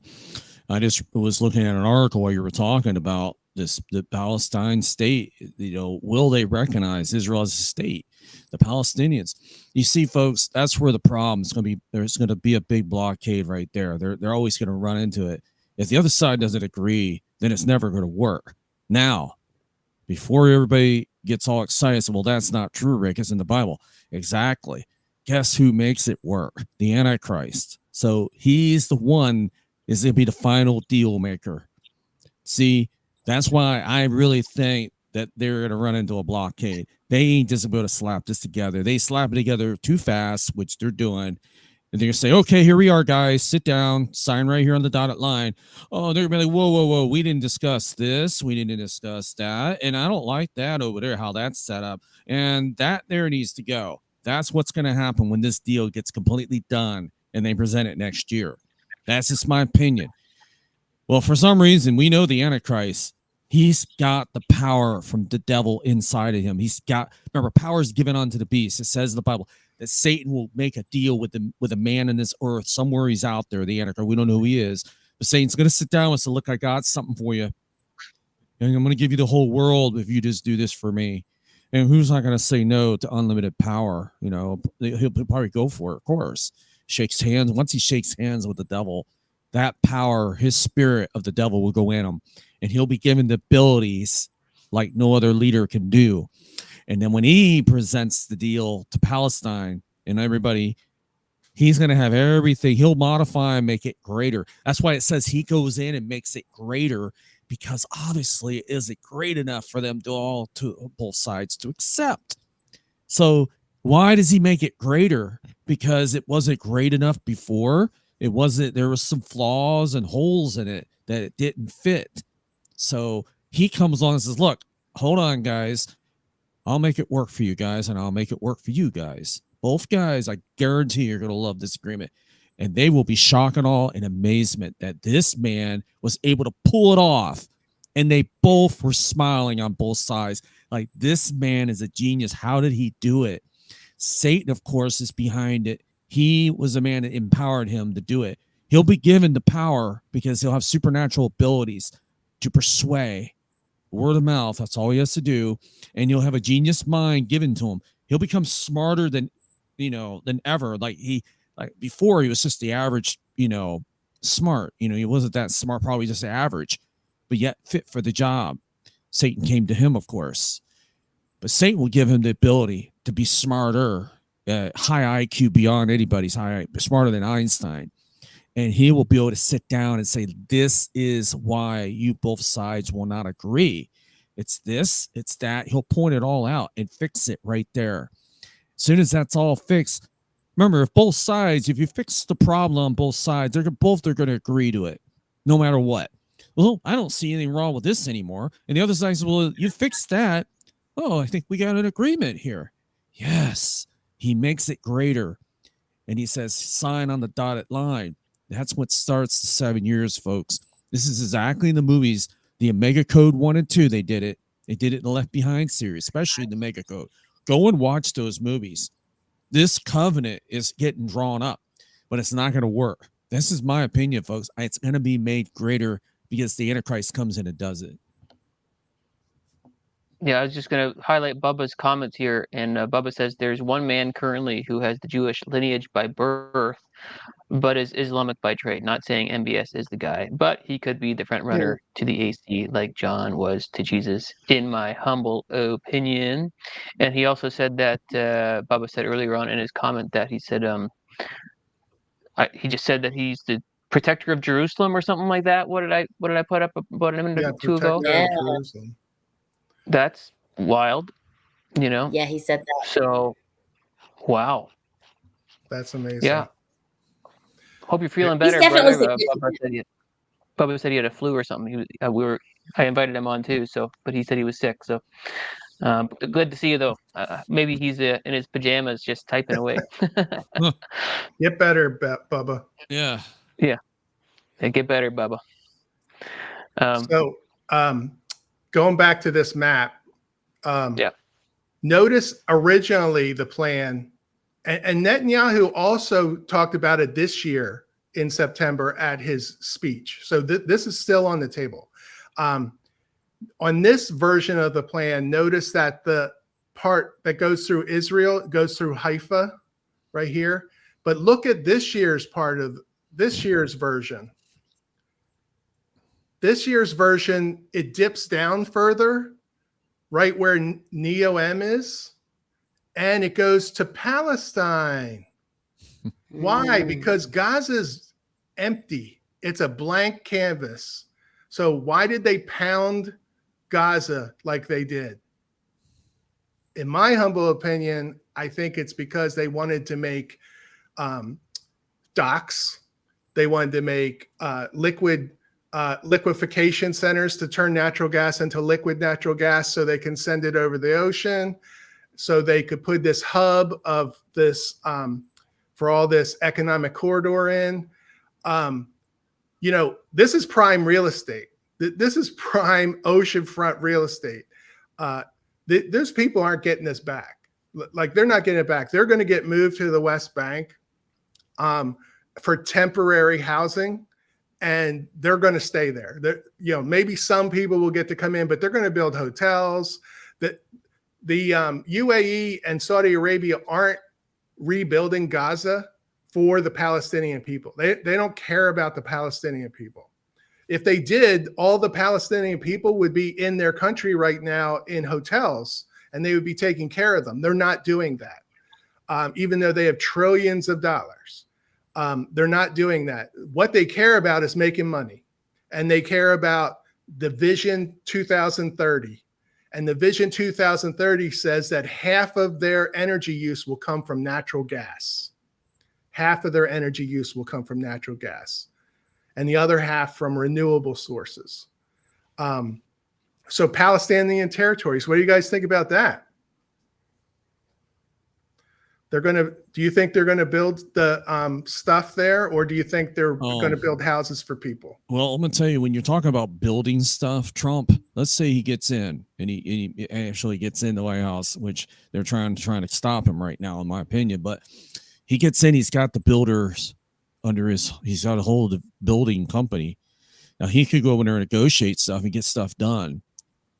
I just was looking at an article while you were talking about the Palestine state. Will they recognize Israel as a state? The Palestinians. You see, folks, that's where the problem is going to be. There's going to be a big blockade right there. They're always going to run into it. If the other side doesn't agree, then it's never going to work. Now, before everybody gets all excited, well, that's not true, Rick. It's in the Bible. Exactly. Guess who makes it work? The Antichrist. So he's the one is going to be the final deal maker. See, that's why I really think that they're going to run into a blockade. They ain't just going to slap this together. They slap it together too fast, which they're doing. And they're going to say, okay, here we are, guys. Sit down. Sign right here on the dotted line. Oh, they're going to be like, whoa. We didn't discuss this. We didn't discuss that. And I don't like that over there, how that's set up. And that there needs to go. That's what's going to happen when this deal gets completely done and they present it next year. That's just my opinion. Well, for some reason, we know the Antichrist, he's got the power from the devil inside of him. Remember, power is given unto the beast. It says in the Bible that Satan will make a deal with a man in this earth. Somewhere he's out there, the Antichrist. We don't know who he is. But Satan's going to sit down and say, look, I got something for you. And I'm going to give you the whole world if you just do this for me. And who's not going to say no to unlimited power? He'll probably go for it, of course. Shakes hands. Once he shakes hands with the devil, that power, his spirit of the devil will go in him. And he'll be given the abilities like no other leader can do. And then when he presents the deal to Palestine and everybody, he's going to have everything. He'll modify and make it greater. That's why it says he goes in and makes it greater, because obviously is it great enough for them to both sides to accept. So why does he make it greater? Because it wasn't great enough before. There was some flaws and holes in it that it didn't fit. So he comes along and says, look, hold on, guys. I'll make it work for you guys, and I'll make it work for you guys. Both guys, I guarantee you're going to love this agreement. And they will be shocked and awe and amazement that this man was able to pull it off. And they both were smiling on both sides. Like, this man is a genius. How did he do it? Satan, of course, is behind it. He was the man that empowered him to do it. He'll be given the power because he'll have supernatural abilities to persuade. Word of mouth, that's all he has to do. And he'll have a genius mind given to him. He'll become smarter than ever. Like before, he was just the average, smart. He wasn't that smart, probably just average, but yet fit for the job. Satan came to him, of course. But Satan will give him the ability to be smarter, high IQ beyond anybody's smarter than Einstein. And he will be able to sit down and say, this is why you both sides will not agree. It's this, it's that. He'll point it all out and fix it right there. As soon as that's all fixed, remember, if you fix the problem on both sides, they're going to agree to it, no matter what. Well, I don't see anything wrong with this anymore. And the other side says, well, you fixed that. Oh, I think we got an agreement here. Yes, he makes it greater. And he says, sign on the dotted line. That's what starts the 7 years, folks. This is exactly in the movies. The Omega Code 1 and 2, they did it. They did it in the Left Behind series, especially the Omega Code. Go and watch those movies. This covenant is getting drawn up, but it's not going to work. This is my opinion, folks. It's going to be made greater because the Antichrist comes in and does it. Yeah, I was just going to highlight Bubba's comments here, and Bubba says there's one man currently who has the Jewish lineage by birth, but is Islamic by trade. Not saying MBS is the guy, but he could be the front runner to the AC like John was to Jesus, in my humble opinion. And he also said that Bubba said earlier on in his comment that he said he just said that he's the protector of Jerusalem or something like that. What did I put up about a minute Yeah, or two ago? protector of Jerusalem. That's wild, you know. Yeah, he said that. So, wow. That's amazing. Yeah. Hope you're feeling He's better, definitely brother. significant. Bubba said he had a flu or something. I invited him on too, but he said he was sick. So, good to see you though. Maybe he's in his pajamas just typing away. Get better, Bubba. Yeah. Yeah. Get better, Bubba. So, going back to this map, Yeah. notice originally the plan, and Netanyahu also talked about it this year in September at his speech. So this is still on the table. On this version of the plan, notice that the part that goes through Israel goes through Haifa right here. But look at this year's part of this year's version. This year's version, it dips down further, right where Neo-M is, and it goes to Palestine. Why? Because Gaza's empty. It's a blank canvas. So why did they pound Gaza like they did? In my humble opinion, I think it's because they wanted to make docks. They wanted to make liquefaction centers to turn natural gas into liquid natural gas so they can send it over the ocean. So they could put this hub of this for all this economic corridor in. This is prime real estate. This is prime oceanfront real estate. Those people aren't getting this back. Like, they're not getting it back. They're going to get moved to the West Bank for temporary housing, and they're going to stay there. Maybe some people will get to come in, but they're going to build hotels. The UAE and Saudi Arabia aren't rebuilding Gaza for the Palestinian people. They don't care about the Palestinian people. If they did, all the Palestinian people would be in their country right now in hotels, and they would be taking care of them. They're not doing that, even though they have trillions of dollars. They're not doing that. What they care about is making money, and they care about the Vision 2030. And the Vision 2030 says that half of their energy use will come from natural gas. Half of their energy use will come from natural gas, and the other half from renewable sources. So Palestinian territories, what do you guys think about that? Do you think they're going to build the stuff there, or do you think they're going to build houses for people? Well, I'm going to tell you, when you're talking about building stuff, Trump, let's say he gets in and he actually gets in the White House, which they're trying to stop him right now, in my opinion. But he gets in, he's got the builders he's got a whole of the building company. Now he could go in there and negotiate stuff and get stuff done,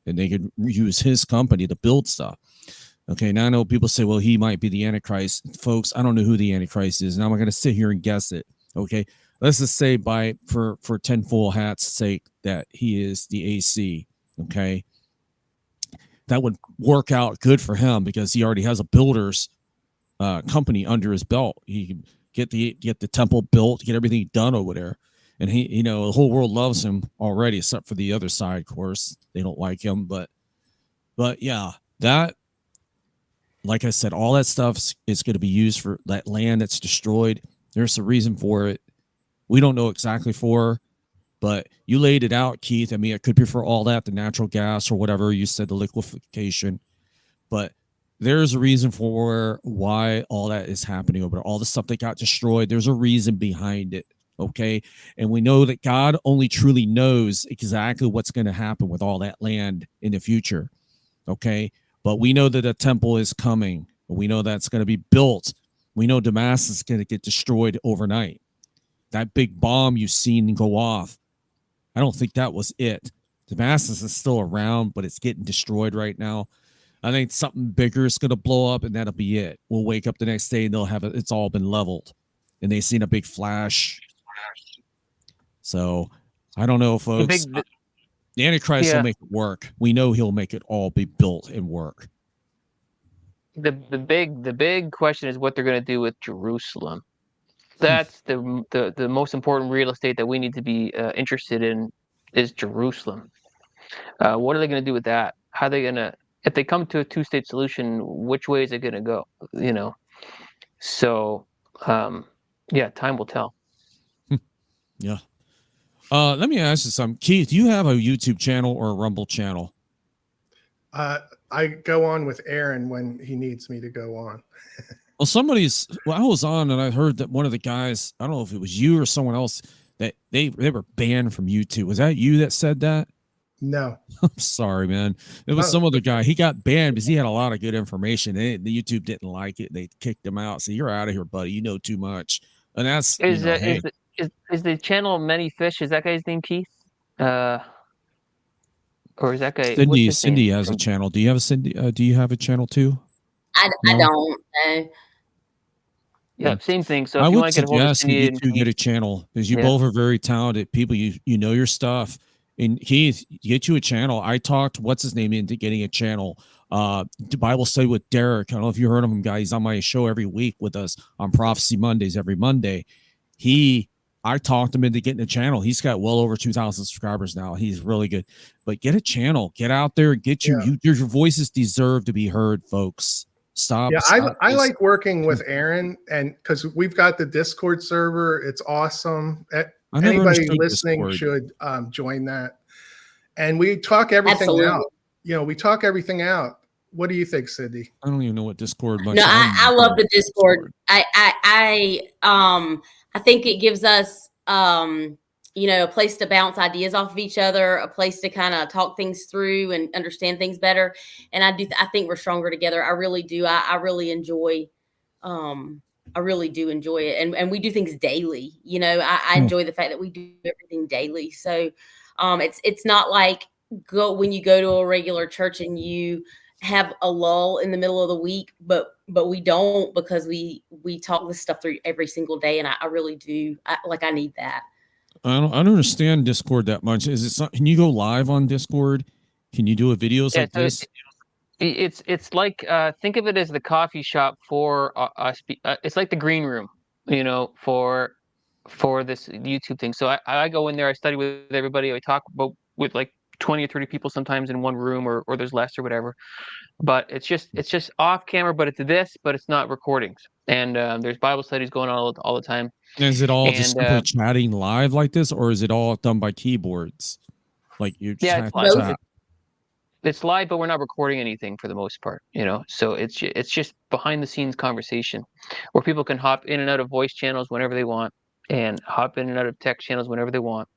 and they could use his company to build stuff. Okay, now I know people say, well, he might be the Antichrist. Folks, I don't know who the Antichrist is. Now I'm going to sit here and guess it. Okay, let's just say for tinfoil hat's sake that he is the AC. Okay, that would work out good for him because he already has a builder's company under his belt. He can get the temple built, get everything done over there. And he, the whole world loves him already, except for the other side, of course. They don't like him, but yeah, that, like I said, all that stuff is going to be used for that land that's destroyed. There's a reason for it. We don't know exactly but you laid it out, Keith. I mean, it could be for all that, the natural gas or whatever you said, the liquefaction. But there's a reason for why all that is happening over there. All the stuff that got destroyed, there's a reason behind it. Okay. And we know that God only truly knows exactly what's going to happen with all that land in the future. Okay. But we know that a temple is coming. We know that's going to be built. We know Damascus is going to get destroyed overnight. That big bomb you've seen go off, I don't think that was it. Damascus is still around, but it's getting destroyed right now. I think something bigger is going to blow up, and that'll be it. We'll wake up the next day, and they'll have it. It's all been leveled, and they've seen a big flash. So I don't know, folks. The Antichrist will make it work. We know he'll make it all be built and work. The big question is what they're going to do with Jerusalem. That's the most important real estate that we need to be interested in is Jerusalem. What are they going to do with that? How are they going to, if they come to a two-state solution, which way is it going to go? You know, so yeah, time will tell. Yeah. Let me ask you something. Keith, do you have a YouTube channel or a Rumble channel? I go on with Aaron when he needs me to go on. Well, I was on and I heard that one of the guys, I don't know if it was you or someone else, that they were banned from YouTube. Was that you that said that? No. I'm sorry, man. It was some other guy. He got banned because he had a lot of good information. The YouTube didn't like it. They kicked him out. So you're out of here, buddy. You know too much. And that's is the channel Many Fish? Is that guy's name Keith? Or is that guy? Cindy has a channel. Do you have a Cindy? Do you have a channel too? I don't know. Yeah, same thing. So I if you would want to get a hold of suggest you two get a channel because you both are very talented people. You know your stuff. And Keith, get you a channel. I talked what's his name into getting a channel. Bible study with Derek. I don't know if you heard of him, guys. He's on my show every week with us on Prophecy Mondays every Monday. I talked him into getting a channel. He's got well over 2,000 subscribers now. He's really good. But get a channel. Get out there. Get your voices deserve to be heard, folks. Stop. Yeah, I like working with Aaron, and because we've got the Discord server, it's awesome. Anybody listening Discord should join that. And we talk everything out. You know, we talk everything out. What do you think, Cindy? I don't even know what Discord. No, I love the Discord. I think it gives us, a place to bounce ideas off of each other, a place to kind of talk things through and understand things better. And I think we're stronger together. I really do. I really enjoy, I really do enjoy it. And we do things daily. You know, I enjoy the fact that we do everything daily. So it's not like when you go to a regular church and you have a lull in the middle of the week, but we don't, because we talk this stuff through every single day. And I really do. I need that. I don't understand Discord that much. Can you go live on Discord? Can you do videos like this? It's like think of it as the coffee shop for it's like the green room, you know, for this YouTube thing. So I go in there, I study with everybody, I talk about with like 20 or 30 people sometimes in one room, or there's less or whatever. But it's just off camera, but it's not recordings. And there's Bible studies going on all the time. Is it all just simply chatting live like this, or is it all done by keyboards? Like you just it's live, but we're not recording anything for the most part, you know. So it's just behind the scenes conversation where people can hop in and out of voice channels whenever they want, and hop in and out of text channels whenever they want.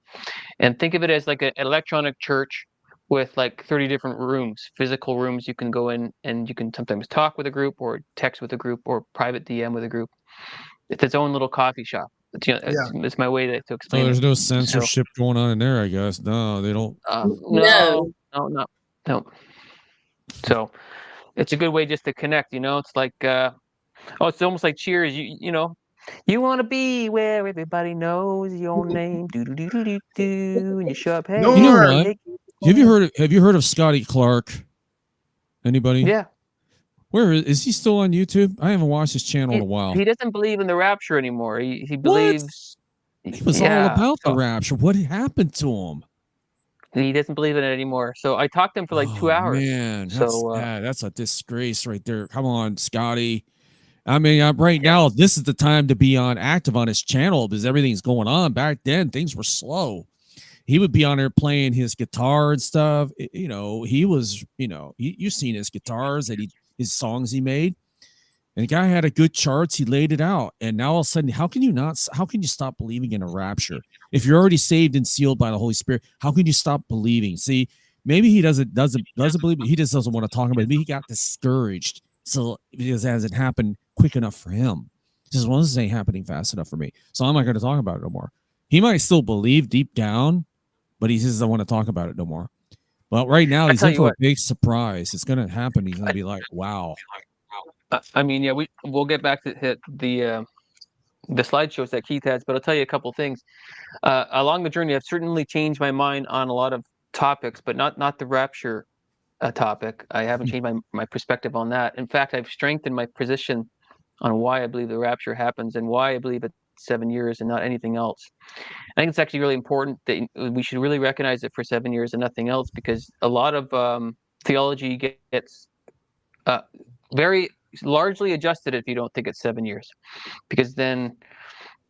And think of it as like an electronic church with like 30 different rooms, physical rooms you can go in, and you can sometimes talk with a group or text with a group or private DM with a group. It's its own little coffee shop. It's my way to explain. So there's no censorship going on in there, I guess. No, they don't. No. So it's a good way just to connect, you know. It's like it's almost like Cheers. You know, you want to be where everybody knows your name. Do do do do do do. And you show up. Hey, you know what? Have you heard of Scotty Clark? Anybody? Yeah. Where is he still on YouTube? I haven't watched his channel in a while. He doesn't believe in the rapture anymore. He believes he was all about the rapture. What happened to him? He doesn't believe in it anymore. So I talked to him for like 2 hours. Man, that's a disgrace right there. Come on, Scotty. I mean, right now, this is the time to be active on his channel because everything's going on. Back then, things were slow. He would be on there playing his guitar and stuff. He was, you've seen his guitars his songs he made. And the guy had a good charts. He laid it out. And now all of a sudden, how can you stop believing in a rapture? If you're already saved and sealed by the Holy Spirit, how can you stop believing? See, maybe he doesn't believe it. He just doesn't want to talk about it. Maybe he got discouraged. So because it hasn't happened quick enough for him. This ain't happening fast enough for me. So I'm not going to talk about it no more. He might still believe deep down, but he just doesn't want to talk about it no more. Well, right now I he's tell in you for a what, big surprise. It's gonna happen. He's gonna be like, "Wow." I mean, yeah, we'll get back to hit the slideshows that Keith has, but I'll tell you a couple things. Along the journey, I've certainly changed my mind on a lot of topics, but not the rapture topic. I haven't changed my perspective on that. In fact, I've strengthened my position on why I believe the rapture happens and why I believe it's 7 years and not anything else. I think it's actually really important that we should really recognize it for 7 years and nothing else, because a lot of theology gets uh, very largely adjusted if you don't think it's 7 years, because then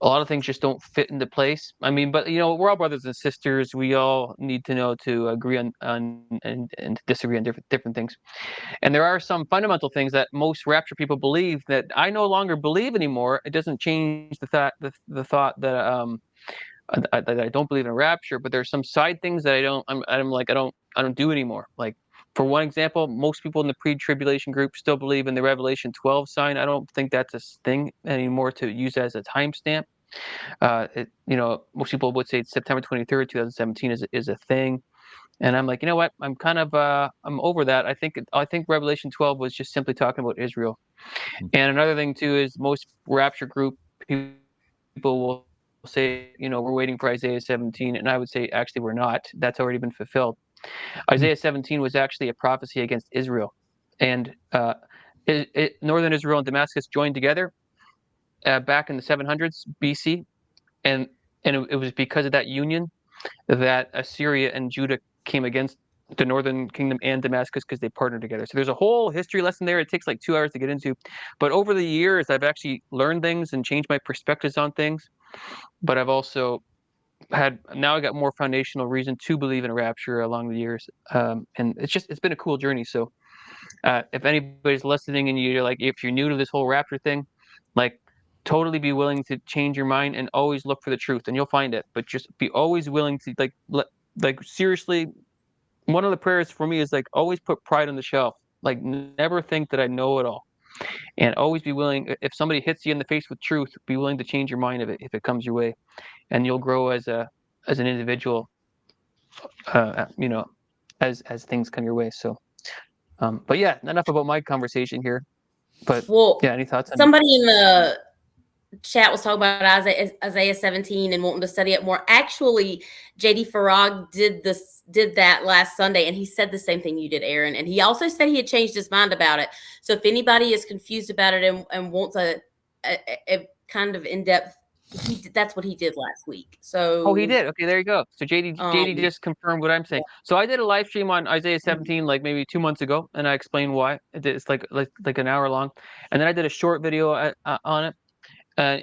a lot of things just don't fit into place. I mean, but we're all brothers and sisters. We all need to know to agree on and disagree on different things. And there are some fundamental things that most rapture people believe that I no longer believe anymore. It doesn't change the thought that that I don't believe in rapture, but there's some side things that I'm like I don't do anymore. Like, for one example, most people in the pre-tribulation group still believe in the Revelation 12 sign. I don't think that's a thing anymore to use as a timestamp. Most people would say September 23rd, 2017 is a thing. And I'm like, you know what? I'm kind of I'm over that. I think Revelation 12 was just simply talking about Israel. And another thing too is most rapture group people will say, we're waiting for Isaiah 17, and I would say actually we're not. That's already been fulfilled. Isaiah 17 was actually a prophecy against Israel, and northern Israel and Damascus joined together back in the 700s BC, and it was because of that union that Assyria and Judah came against the northern kingdom and Damascus, because they partnered together. So there's a whole history lesson there. It takes like 2 hours to get into, but over the years I've actually learned things and changed my perspectives on things. But I've also now I got more foundational reason to believe in rapture along the years, and it's been a cool journey. So if anybody's listening and you're like, if you're new to this whole rapture thing, like, totally be willing to change your mind and always look for the truth, and you'll find it. But just be always willing to seriously. One of the prayers for me is like, always put pride on the shelf. Like, never think that I know it all, and always be willing. If somebody hits you in the face with truth, be willing to change your mind of it if it comes your way, and you'll grow as an individual. As things come your way. So, but yeah, enough about my conversation here. But Well, yeah, any thoughts on somebody in the chat was talking about Isaiah 17 and wanting to study it more. Actually, JD Farag did that last Sunday, and he said the same thing you did, Aaron. And he also said he had changed his mind about it. So if anybody is confused about it and wants a kind of in-depth, that's what he did last week. So Oh, he did. Okay, there you go. So JD just confirmed what I'm saying. So I did a live stream on Isaiah 17 like maybe 2 months ago, and I explained why. It's like an hour long, and then I did a short video on it.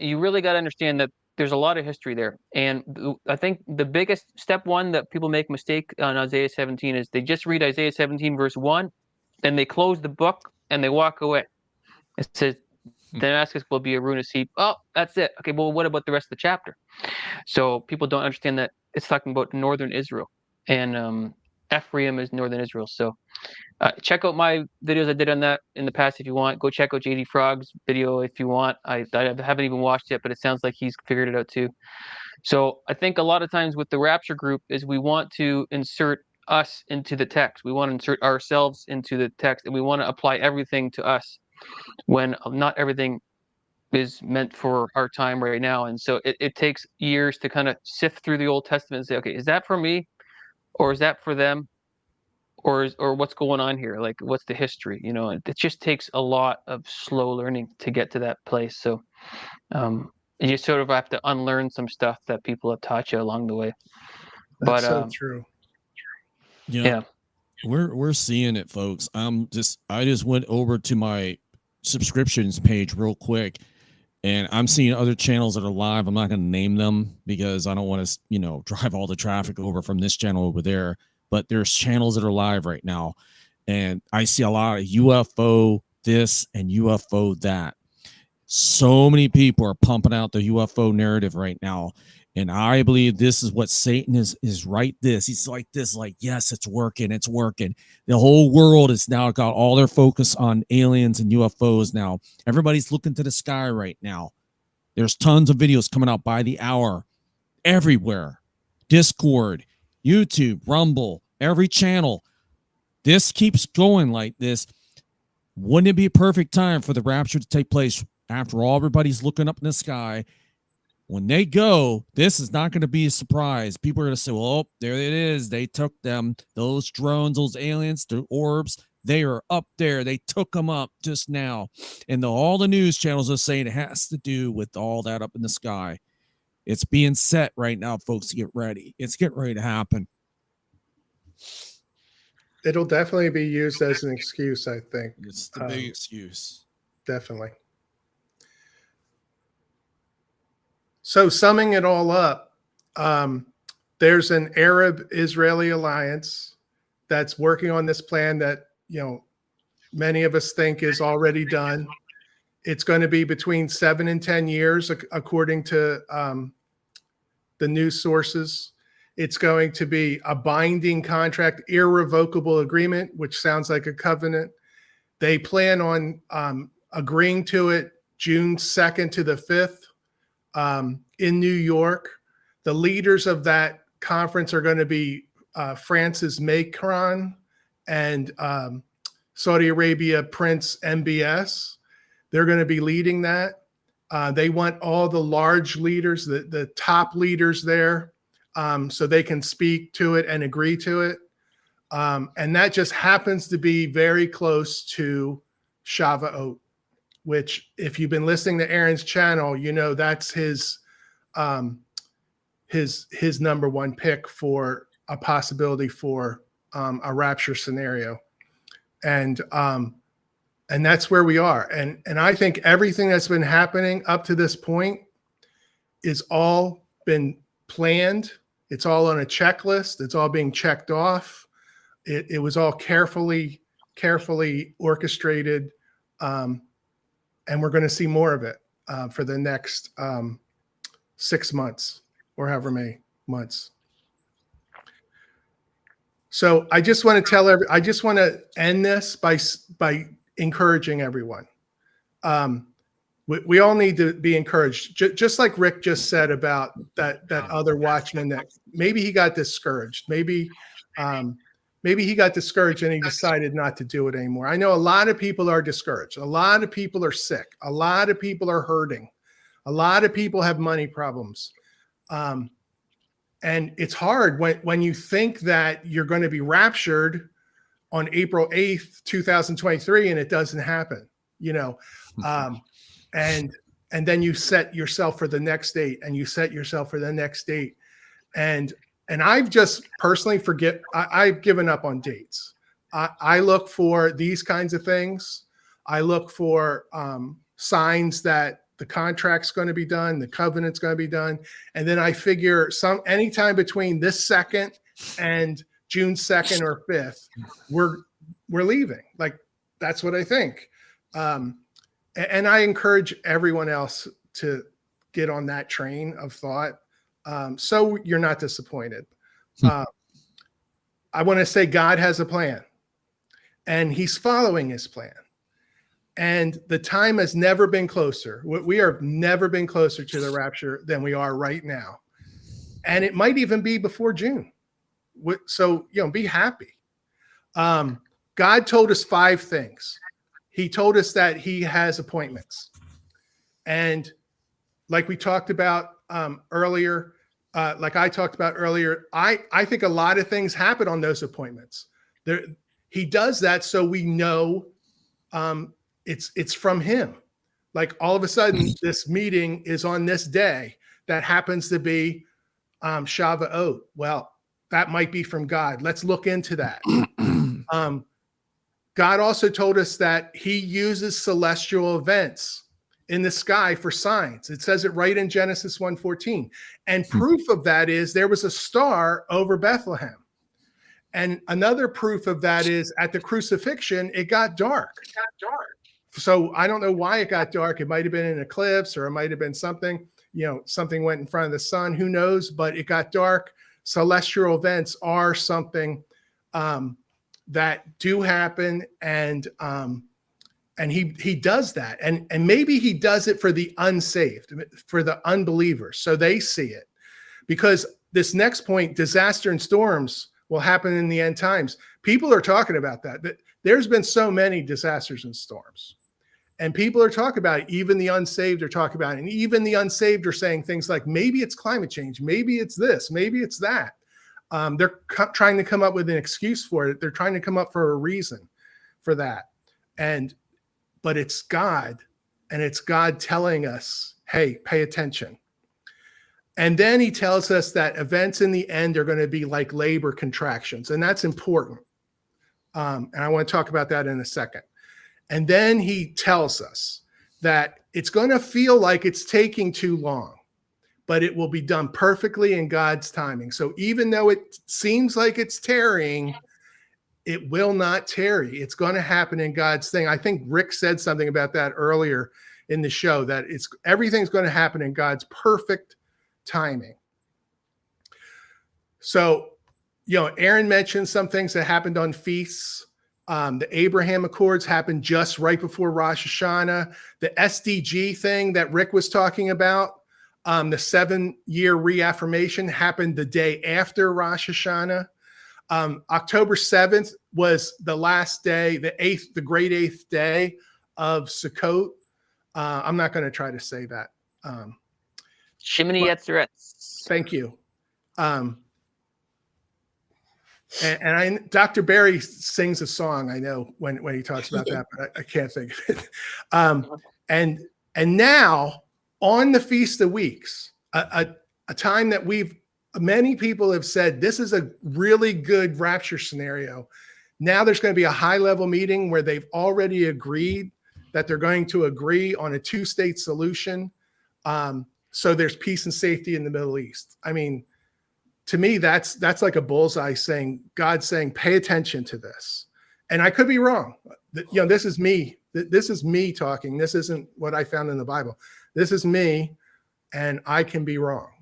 You really got to understand that there's a lot of history there. And I think the biggest step one that people make mistake on Isaiah 17 is they just read Isaiah 17 verse 1, and they close the book and they walk away. It says Damascus will be a ruinous heap. Oh, that's it. Okay, well, what about the rest of the chapter? So people don't understand that it's talking about northern Israel, and Ephraim is northern Israel. So check out my videos I did on that in the past if you want. Go check out JD Frog's video if you want. I haven't even watched it, but it sounds like he's figured it out too. So I think a lot of times with the rapture group is we want to insert us into the text. We want to insert ourselves into the text, and we want to apply everything to us when not everything is meant for our time right now. And so it takes years to kind of sift through the Old Testament and say, okay, is that for me, or is that for them? Or what's going on here? Like, what's the history? It just takes a lot of slow learning to get to that place. So you sort of have to unlearn some stuff that people have taught you along the way. That's so true. Yeah. We're seeing it, folks. I just went over to my subscriptions page real quick, and I'm seeing other channels that are live. I'm not going to name them because I don't want to, drive all the traffic over from this channel over there. But there's channels that are live right now, and I see a lot of UFO this and UFO that. So many people are pumping out the UFO narrative right now, and I believe this is what Satan is right. He's like this, like, yes, it's working. The whole world is now got all their focus on aliens and UFOs now. Everybody's looking to the sky right now. There's tons of videos coming out by the hour everywhere. Discord, YouTube, Rumble, every channel. this keeps going like this, wouldn't it be a perfect time for the rapture to take place after all everybody's looking up in the sky? When they go, this is not going to be a surprise. People are going to say, well, there it is. They took them. Those drones, those aliens, the orbs, they are up there. They took them up just now. And all the news channels are saying it has to do with all that up in the sky. It's being set right now, folks. Get ready. It's getting ready to happen. It'll definitely be used as an excuse, I think. It's the big excuse. Definitely. So summing it all up, there's an Arab-Israeli alliance that's working on this plan that, many of us think is already done. It's going to be between 7 and 10 years, according to the news sources. It's going to be a binding contract, irrevocable agreement, which sounds like a covenant. They plan on agreeing to it June 2nd to the 5th in New York. The leaders of that conference are going to be France's Macron and Saudi Arabia Prince MBS. They're going to be leading that. They want all the large leaders, the top leaders there, so they can speak to it and agree to it. And that just happens to be very close to Shavuot, which, if you've been listening to Aaron's channel, that's his number one pick for a possibility for a rapture scenario. And that's where we are. And I think everything that's been happening up to this point is all been planned. It's all on a checklist. It's all being checked off. It was all carefully orchestrated. And we're going to see more of it for the next 6 months or however many months. So I just want to end this by encouraging everyone. We all need to be encouraged, just like Rick just said about that other watchman that maybe he got discouraged. Maybe he got discouraged and he decided not to do it anymore. I know a lot of people are discouraged. A lot of people are sick. A lot of people are hurting. A lot of people have money problems. And it's hard when you think that you're going to be raptured on April 8th, 2023, and it doesn't happen, and then you set yourself for the next date, and you set yourself for the next date. And I've just personally I've given up on dates. I look for these kinds of things. I look for signs that the contract's going to be done, the covenant's going to be done. And then I figure anytime between this second and June 2nd or 5th, we're leaving. Like, that's what I think. And I encourage everyone else to get on that train of thought. So you're not disappointed. I want to say God has a plan, and he's following his plan. And the time has never been closer. We have never been closer to the rapture than we are right now. And it might even be before June. So, be happy. God told us 5 things. He told us that he has appointments. And like we talked about earlier, I think a lot of things happen on those appointments. He does that so we know it's from him. Like, all of a sudden, this meeting is on this day that happens to be Shavuot. Well, that might be from God. Let's look into that. God also told us that he uses celestial events in the sky for signs. It says it right in Genesis 1:14. And proof of that is there was a star over Bethlehem. And another proof of that is at the crucifixion, it got dark. So I don't know why it got dark. It might have been an eclipse, or it might have been something, something went in front of the sun. Who knows? But it got dark. Celestial events are something that do happen, and he does that, and maybe he does it for the unsaved, for the unbelievers, so they see it. Because this next point, disaster and storms, will happen in the end times. People are talking about that. There's been so many disasters and storms. And people are talking about it. Even the unsaved are talking about it. And even the unsaved are saying things like, maybe it's climate change. Maybe it's this. Maybe it's that. They're trying to come up with an excuse for it. They're trying to come up for a reason for that. But it's God. And it's God telling us, hey, pay attention. And then he tells us that events in the end are going to be like labor contractions. And that's important. And I want to talk about that in a second. And then he tells us that it's going to feel like it's taking too long, but it will be done perfectly in God's timing. So even though it seems like it's tarrying, it will not tarry. It's going to happen in God's thing. I think Rick said something about that earlier in the show, that everything's going to happen in God's perfect timing. So, Aaron mentioned some things that happened on feasts. The Abraham Accords happened just right before Rosh Hashanah. The SDG thing that Rick was talking about, the 7-year reaffirmation, happened the day after Rosh Hashanah. October 7th was the last day, the great 8th day of Sukkot. I'm not going to try to say that. Shimini Yetzeretz. Thank you. Dr. Barry sings a song, I know, when he talks about that, but I can't think of it. And now on the Feast of Weeks, a time that many people have said, this is a really good rapture scenario. Now there's going to be a high-level meeting where they've already agreed that they're going to agree on a 2-state solution. So there's peace and safety in the Middle East. I mean, to me, that's like a bullseye, God saying, pay attention to this. And I could be wrong. This is me. This is me talking. This isn't what I found in the Bible. This is me, and I can be wrong.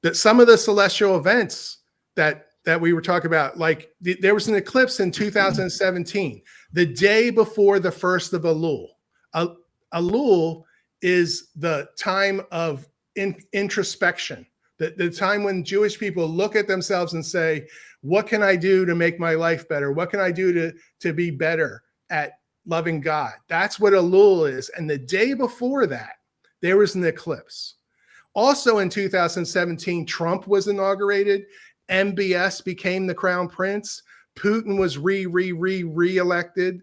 That some of the celestial events that we were talking about, like there was an eclipse in 2017, the day before the first of Elul. Elul is the time of introspection, the time when Jewish people look at themselves and say, what can I do to make my life better? What can I do to be better at loving God? That's what Elul is. And the day before that, there was an eclipse. Also in 2017, Trump was inaugurated. MBS became the crown prince. Putin was re-elected.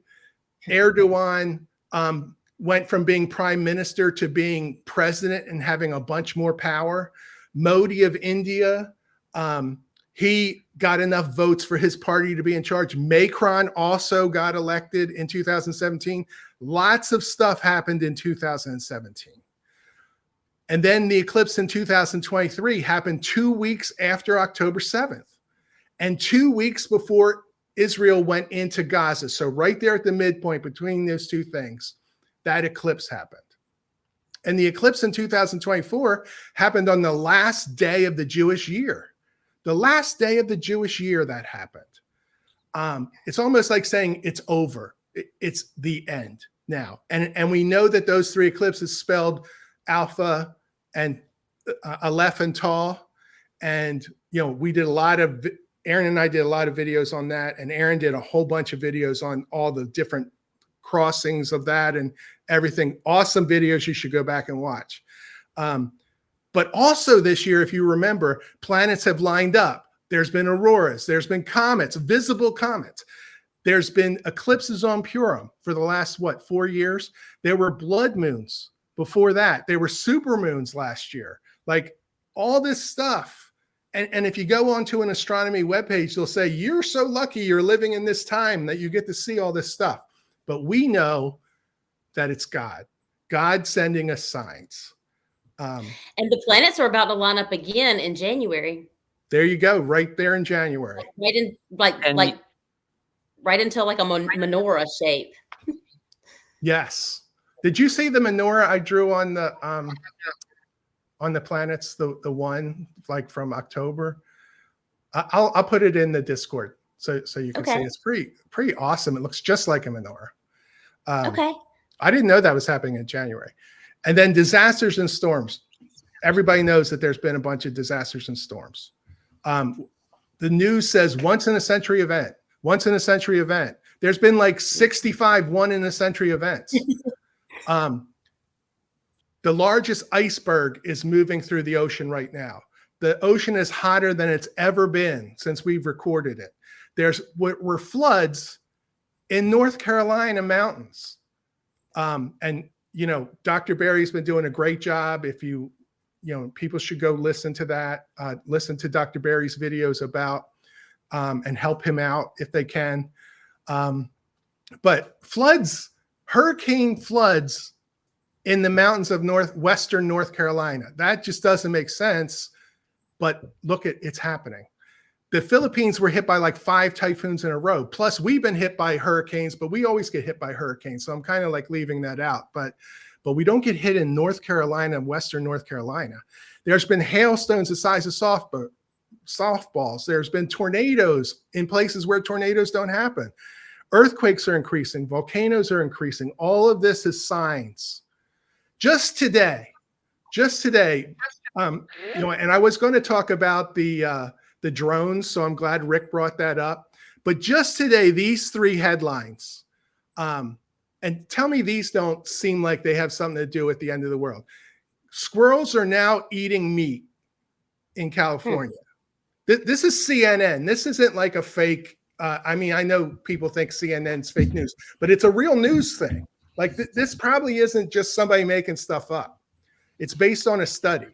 Erdogan went from being prime minister to being president and having a bunch more power. Modi of India, he got enough votes for his party to be in charge. Macron also got elected in 2017. Lots of stuff happened in 2017. And then the eclipse in 2023 happened 2 weeks after October 7th and 2 weeks before Israel went into Gaza. So right there at the midpoint between those two things, that eclipse happened. And the eclipse in 2024 happened on the last day of the Jewish year. The last day of the Jewish year that happened. It's almost like saying it's over. It's the end now. And we know that those 3 eclipses spelled Alpha and Aleph and Tau. And, we did Aaron and I did a lot of videos on that. And Aaron did a whole bunch of videos on all the different crossings of that and everything. Awesome videos you should go back and watch. But also this year, if you remember, planets have lined up. There's been auroras. There's been comets, visible comets. There's been eclipses on Purim for the last, 4 years? There were blood moons before that. There were super moons last year. Like all this stuff. And if you go onto an astronomy webpage, they'll say, you're so lucky you're living in this time that you get to see all this stuff. But we know that it's God sending us signs. And the planets are about to line up again in January. There you go, right there in January. Right in right into like a menorah shape. Yes. Did you see the menorah I drew on the planets? The one like from October. I'll put it in the Discord so you can see. It's pretty awesome. It looks just like a menorah. Okay. I didn't know that was happening in January. And then disasters and storms. Everybody knows that there's been a bunch of disasters and storms. The news says once in a century event, once in a century event. There's been like 65 one in a century events. The largest iceberg is moving through the ocean right now. The ocean is hotter than it's ever been since we've recorded it. We're floods in North Carolina mountains. And, Dr. Barry's been doing a great job. If people should go listen to that, listen to Dr. Barry's videos about, and help him out if they can. But hurricane floods in the mountains of western North Carolina, that just doesn't make sense. But look, it's happening. The Philippines were hit by like 5 typhoons in a row. Plus, we've been hit by hurricanes, but we always get hit by hurricanes. So I'm kind of like leaving that out. But we don't get hit in North Carolina and western North Carolina. There's been hailstones the size of softballs. There's been tornadoes in places where tornadoes don't happen. Earthquakes are increasing. Volcanoes are increasing. All of this is signs. Just today, and I was going to talk about the drones, so I'm glad Rick brought that up. But just today, these 3 headlines, and tell me these don't seem like they have something to do with the end of the world. Squirrels are now eating meat in California. This is CNN. This isn't like a fake. I know people think CNN's fake news, but it's a real news thing. Like this probably isn't just somebody making stuff up. It's based on a study.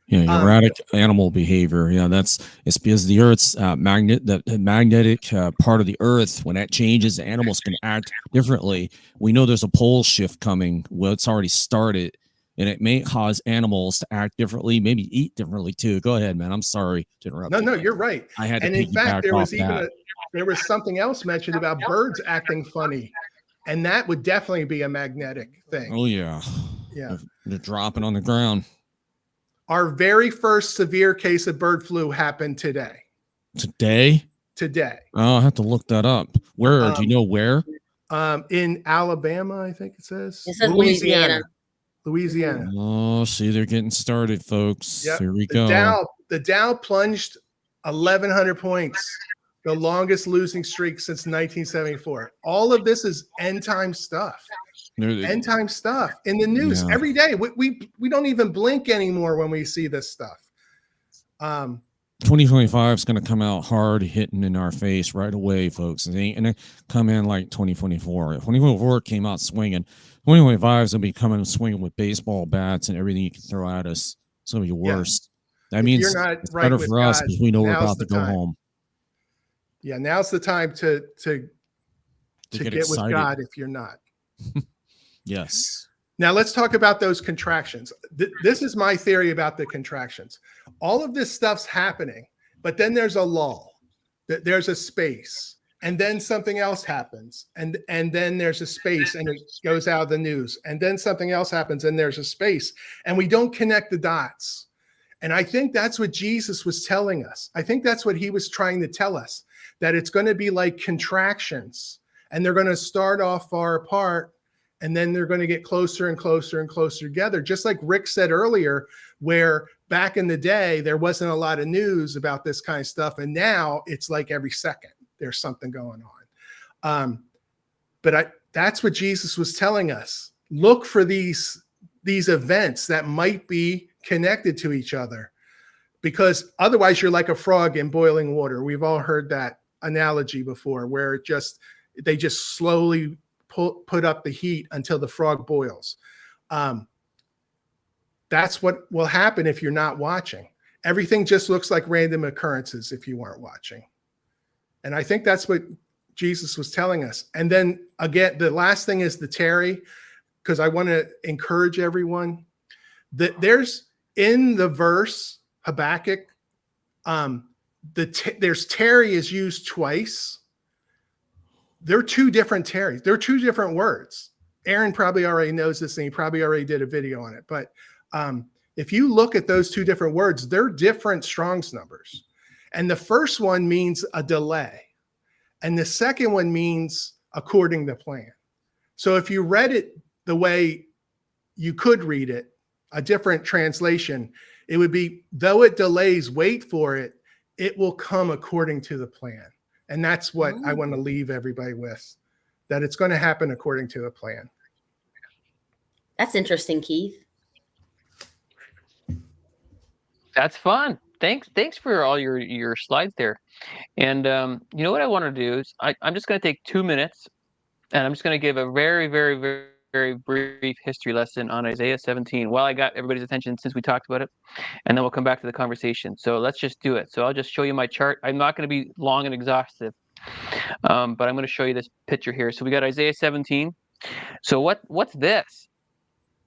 Yeah, erratic animal behavior. Yeah, it's because the Earth's the magnetic part of the Earth, when that changes, animals can act differently. We know there's a pole shift coming. Well, it's already started, and it may cause animals to act differently, maybe eat differently too. Go ahead, man. I'm sorry to interrupt. No, you're right. I had to and in fact, there was that. was something else mentioned about birds acting funny, and that would definitely be a magnetic thing. Oh yeah, yeah. They're dropping on the ground. Our very first severe case of bird flu happened today. Today? Oh, I'll have to look that up. Where? Do you know where? In Alabama, I think it says. It says Louisiana. Oh, see, they're getting started, folks. Yep. Here we go. The Dow plunged 1,100 points, the longest losing streak since 1974. All of this is end time stuff. End time stuff in the news every day. We don't even blink anymore when we see this stuff. 2025 is going to come out hard, hitting in our face right away, folks. It ain't going to come in like 2024. 2024 came out swinging. 2025 is going to be coming swinging with baseball bats and everything you can throw at us. It's going to be worse. That means it's better for us because we know we're about to go home. Yeah, now's the time to get with God if you're not. Yes. Now let's talk about those contractions. This is my theory about the contractions. All of this stuff's happening, but then there's a lull. There's a space, and then something else happens, and then there's a space, and it goes out of the news, and then something else happens, and there's a space, and we don't connect the dots. And I think that's what Jesus was telling us. I think that's what he was trying to tell us, that it's going to be like contractions, and they're going to start off far apart, and then they're going to get closer and closer and closer together. Just like Rick said earlier, where back in the day, there wasn't a lot of news about this kind of stuff. And now it's like every second there's something going on. That's what Jesus was telling us. Look for these events that might be connected to each other, because otherwise you're like a frog in boiling water. We've all heard that analogy before, where they just slowly put up the heat until the frog boils. That's what will happen if you're not watching. Everything just looks like random occurrences if you aren't watching. And I think that's what Jesus was telling us. And then again, the last thing is the tarry, because I want to encourage everyone that there's in the verse Habakkuk, there's tarry is used twice. They're 2 different tarries. They're 2 different words. Aaron probably already knows this, and he probably already did a video on it. But if you look at those 2 different words, they're different Strong's numbers. And the first one means a delay, and the second one means according to plan. So if you read it the way you could read it, a different translation, it would be, though it delays, wait for it. it will come according to the plan. And that's what I want to leave everybody with, that it's going to happen according to the plan. That's interesting, Keith. That's fun. Thanks for all your slides there. And you know what I want to do is I'm just going to take 2 minutes, and I'm just going to give a very, very, very, very brief history lesson on Isaiah 17 while I got everybody's attention since we talked about it, and then we'll come back to the conversation. So let's just do it. So I'll just show you my chart. I'm not going to be long and exhaustive, but I'm going to show you this picture here. So we got Isaiah 17. So what's this?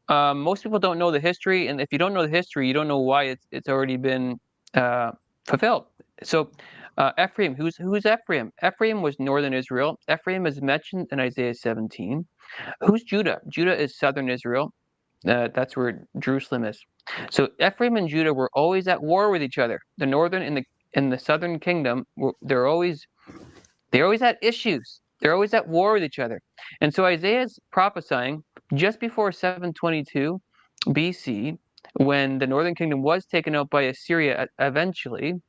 Most people don't know the history, and if you don't know the history, you don't know why it's already been fulfilled. So Ephraim, who's Ephraim? Ephraim was northern Israel. Ephraim is mentioned in Isaiah 17. Who's Judah? Judah is southern Israel. That's where Jerusalem is. So Ephraim and Judah were always at war with each other. The northern and the southern kingdom, they're always at issues. They're always at war with each other. And so Isaiah's prophesying just before 722 BC, when the northern kingdom was taken out by Assyria eventually.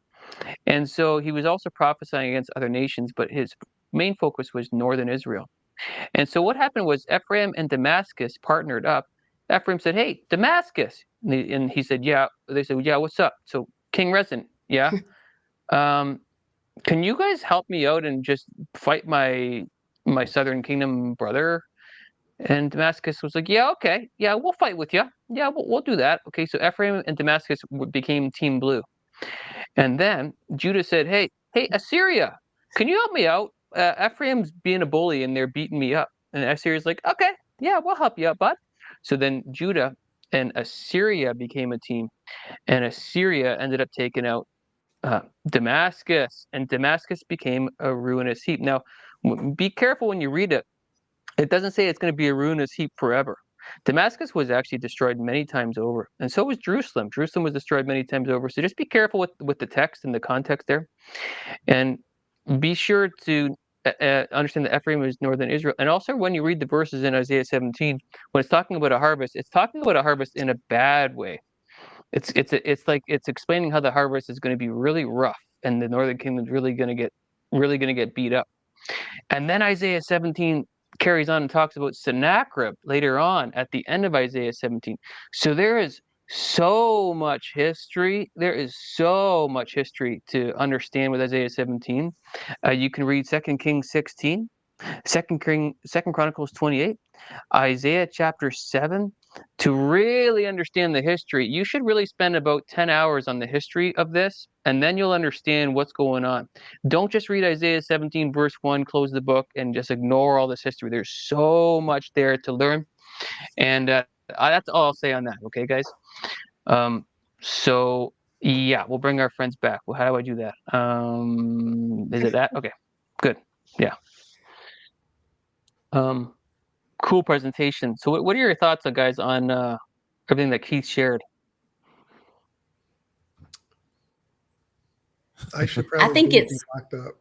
And so he was also prophesying against other nations, but his main focus was northern Israel. And so what happened was Ephraim and Damascus partnered up. Ephraim said, "Hey, Damascus." And he said, "Yeah." They said, "Yeah, what's up?" So King Rezin, yeah. Can you guys help me out and just fight my southern kingdom brother? And Damascus was like, "Yeah, okay. Yeah, we'll fight with you. Yeah, we'll do that." Okay, so Ephraim and Damascus became Team Blue. And then Judah said, hey, Assyria, can you help me out? Ephraim's being a bully and they're beating me up. And Assyria's like, "Okay, yeah, we'll help you out, bud." So then Judah and Assyria became a team. And Assyria ended up taking out Damascus. And Damascus became a ruinous heap. Now, be careful when you read it. It doesn't say it's going to be a ruinous heap forever. Damascus was actually destroyed many times over, and so was Jerusalem. Jerusalem was destroyed many times over. So just be careful with the text and the context there, and be sure to understand that Ephraim is northern Israel. And also, when you read the verses in Isaiah 17, when it's talking about a harvest, it's talking about a harvest in a bad way. It's explaining how the harvest is going to be really rough, and the northern kingdom is really going to get beat up. And then Isaiah 17 carries on and talks about Sennacherib later on at the end of Isaiah 17. So there is so much history. There is so much history to understand with Isaiah 17. You can read 2 Kings 16, 2 Chronicles 28, Isaiah chapter 7. To really understand the history, you should really spend about 10 hours on the history of this, and then you'll understand what's going on. Don't just read Isaiah 17 verse 1, close the book, and just ignore all this history. There's so much there to learn, and that's all I'll say on that. Okay, guys? So yeah, we'll bring our friends back. Well, how do I do that? Is it that? Okay, good. Yeah. Cool presentation. So what are your thoughts, guys, on everything that Keith shared? I should probably I think be it's locked up.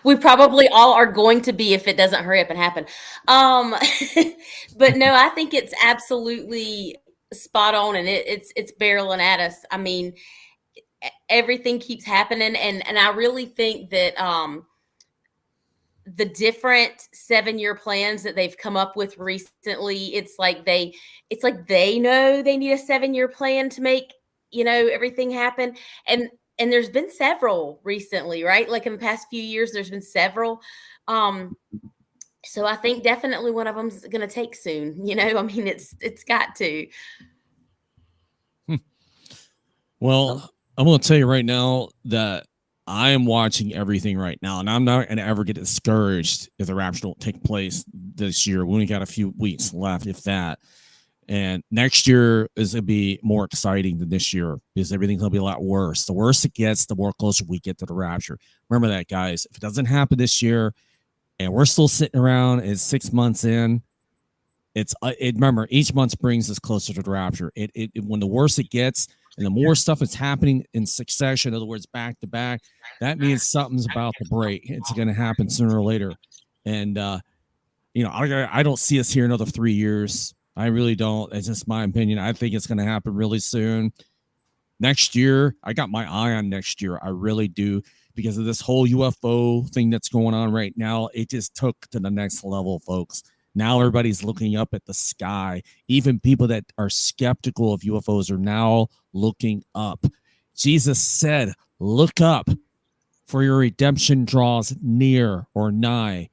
we probably all are going to be if it doesn't hurry up and happen. But no, I think it's absolutely spot on, and it's barreling at us. I mean, everything keeps happening, and I really think that the different 7-year plans that they've come up with recently, it's like they know they need a 7-year plan to make everything happen, and there's been several recently, right? Like in the past few years, there's been several. So I think definitely one of them's going to take soon. I mean, it's got to. Well, I'm going to tell you right now that I am watching everything right now, and I'm not going to ever get discouraged if the rapture don't take place this year. We only got a few weeks left, if that. And next year is going to be more exciting than this year because everything's going to be a lot worse. The worse it gets, the more closer we get to the rapture. Remember that, guys. If it doesn't happen this year and we're still sitting around, it's 6 months in, remember, each month brings us closer to the rapture. When the worse it gets and the more stuff is happening in succession, in other words, back to back, that means something's about to break. It's going to happen sooner or later. And, I don't see us here another 3 years. I really don't. It's just my opinion. I think it's going to happen really soon. Next year, I got my eye on next year. I really do, because of this whole UFO thing that's going on right now. It just took to the next level, folks. Now everybody's looking up at the sky. Even people that are skeptical of UFOs are now looking up. Jesus said, look up, for your redemption draws near or nigh.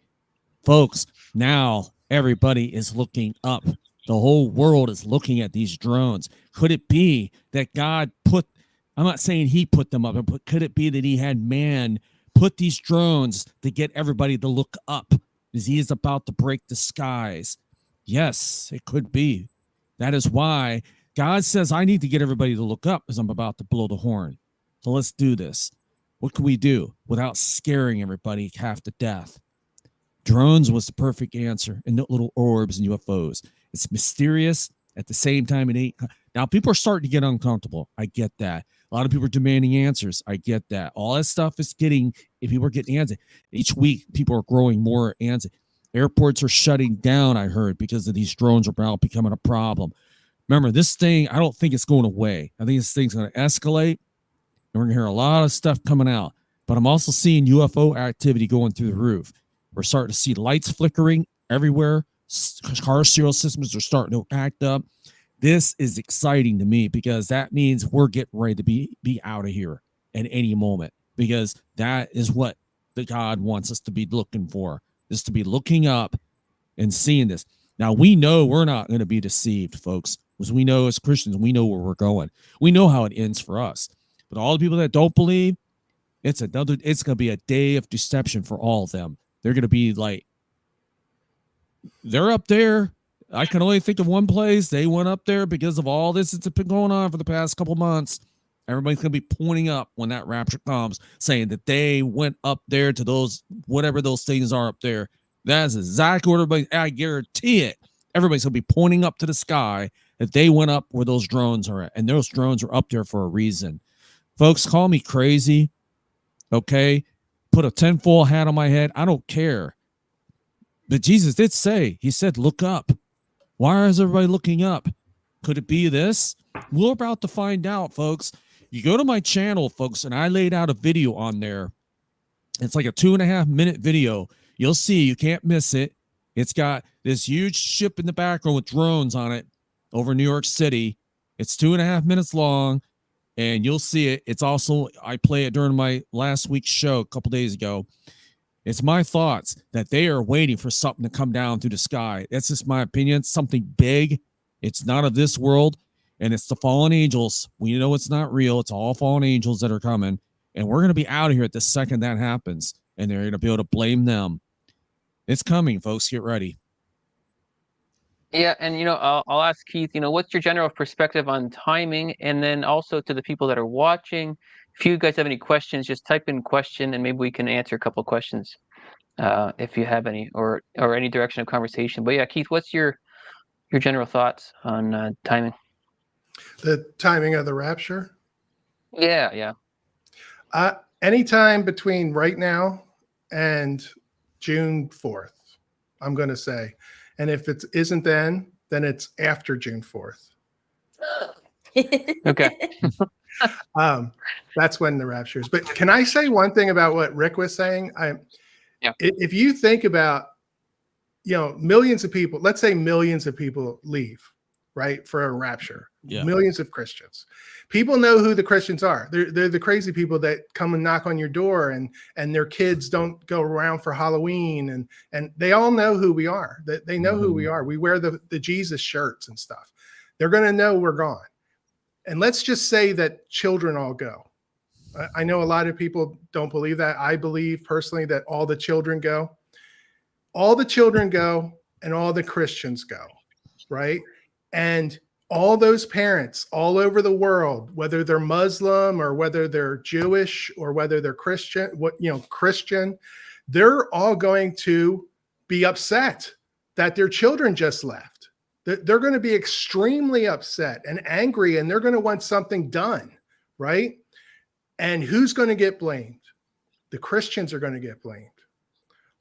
Folks, now everybody is looking up. The whole world is looking at these drones. Could it be that God put, I'm not saying he put them up, but could it be that he had man put these drones to get everybody to look up as he is about to break the skies? Yes, it could be. That is why God says, I need to get everybody to look up as I'm about to blow the horn. So let's do this. What can we do without scaring everybody half to death? Drones was the perfect answer, and the little orbs and UFOs. It's mysterious. At the same time, it ain't. Now, people are starting to get uncomfortable. I get that. A lot of people are demanding answers. I get that. All that stuff is getting, if people are getting answers. Each week, people are growing more answers. Airports are shutting down, I heard, because of these drones are now becoming a problem. Remember, this thing, I don't think it's going away. I think this thing's going to escalate, and we're going to hear a lot of stuff coming out. But I'm also seeing UFO activity going through the roof. We're starting to see lights flickering everywhere. Car serial systems are starting to act up. This is exciting to me, because that means we're getting ready to be out of here at any moment, because that is what the God wants us to be looking for, is to be looking up and seeing this. Now, we know we're not going to be deceived, folks, because we know as Christians, we know where we're going. We know how it ends for us. But all the people that don't believe, it's going to be a day of deception for all of them. They're going to be like, they're up there. I can only think of one place. They went up there because of all this that's been going on for the past couple months. Everybody's going to be pointing up when that rapture comes, saying that they went up there to those, whatever those things are up there. That's exactly what everybody, I guarantee it. Everybody's going to be pointing up to the sky that they went up where those drones are at. And those drones are up there for a reason. Folks, call me crazy. Okay. Put a tinfoil hat on my head. I don't care. But Jesus did say, he said, look up. Why is everybody looking up? Could it be this? We're about to find out, folks. You go to my channel, folks, and I laid out a video on there. It's like a 2.5-minute video. You'll see, you can't miss it. It's got this huge ship in the background with drones on it over New York City. It's 2.5 minutes long, and you'll see it. It's also, I play it during my last week's show a couple days ago. It's my thoughts that they are waiting for something to come down through the sky. That's just my opinion. Something big. It's not of this world, and it's the fallen angels. We know it's not real. It's all fallen angels that are coming, and we're going to be out of here at the second that happens, and they're going to be able to blame them. It's coming, folks. Get ready. Yeah, and I'll ask Keith, what's your general perspective on timing, and then also to the people that are watching, if you guys have any questions, just type in question, and maybe we can answer a couple questions if you have any, or any direction of conversation. But yeah, Keith, what's your general thoughts on timing? The timing of the rapture? Yeah. Anytime between right now and June 4th, I'm going to say. And if it isn't then it's after June 4th. Okay. That's when the rapture is. But can I say one thing about what Rick was saying? If you think about, millions of people, let's say millions of people leave, right, for a rapture. Yeah. Millions of Christians. People know who the Christians are. They're the crazy people that come and knock on your door, and their kids don't go around for Halloween, and they all know who we are. They know who we are. We wear the Jesus shirts and stuff. They're going to know we're gone. And let's just say that children all go. I know a lot of people don't believe that. I believe personally that all the children go. All the children go, and all the Christians go, right? And all those parents all over the world, whether they're Muslim or whether they're Jewish or whether they're Christian, Christian, they're all going to be upset that their children just left. They're going to be extremely upset and angry, and they're going to want something done, right? And who's going to get blamed? The Christians are going to get blamed.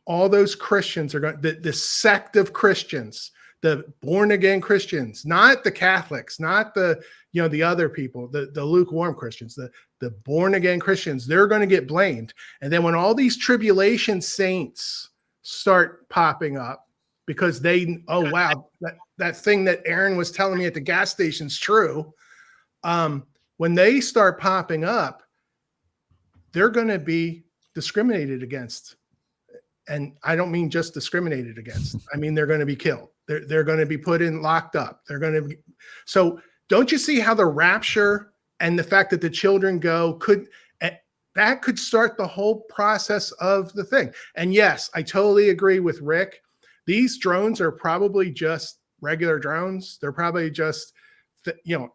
All those Christians are going, the sect of Christians the born again Christians, not the Catholics, not the, the other people, the lukewarm Christians, the born again Christians, they're going to get blamed. And then when all these tribulation saints start popping up because they, oh, wow, that thing that Aaron was telling me at the gas station's true. When they start popping up, they're going to be discriminated against. And I don't mean just discriminated against. I mean, they're going to be killed. They're going to be put in locked up. They're going to be. So don't you see how the rapture and the fact that the children go that could start the whole process of the thing. And yes, I totally agree with Rick. These drones are probably just regular drones. They're probably just,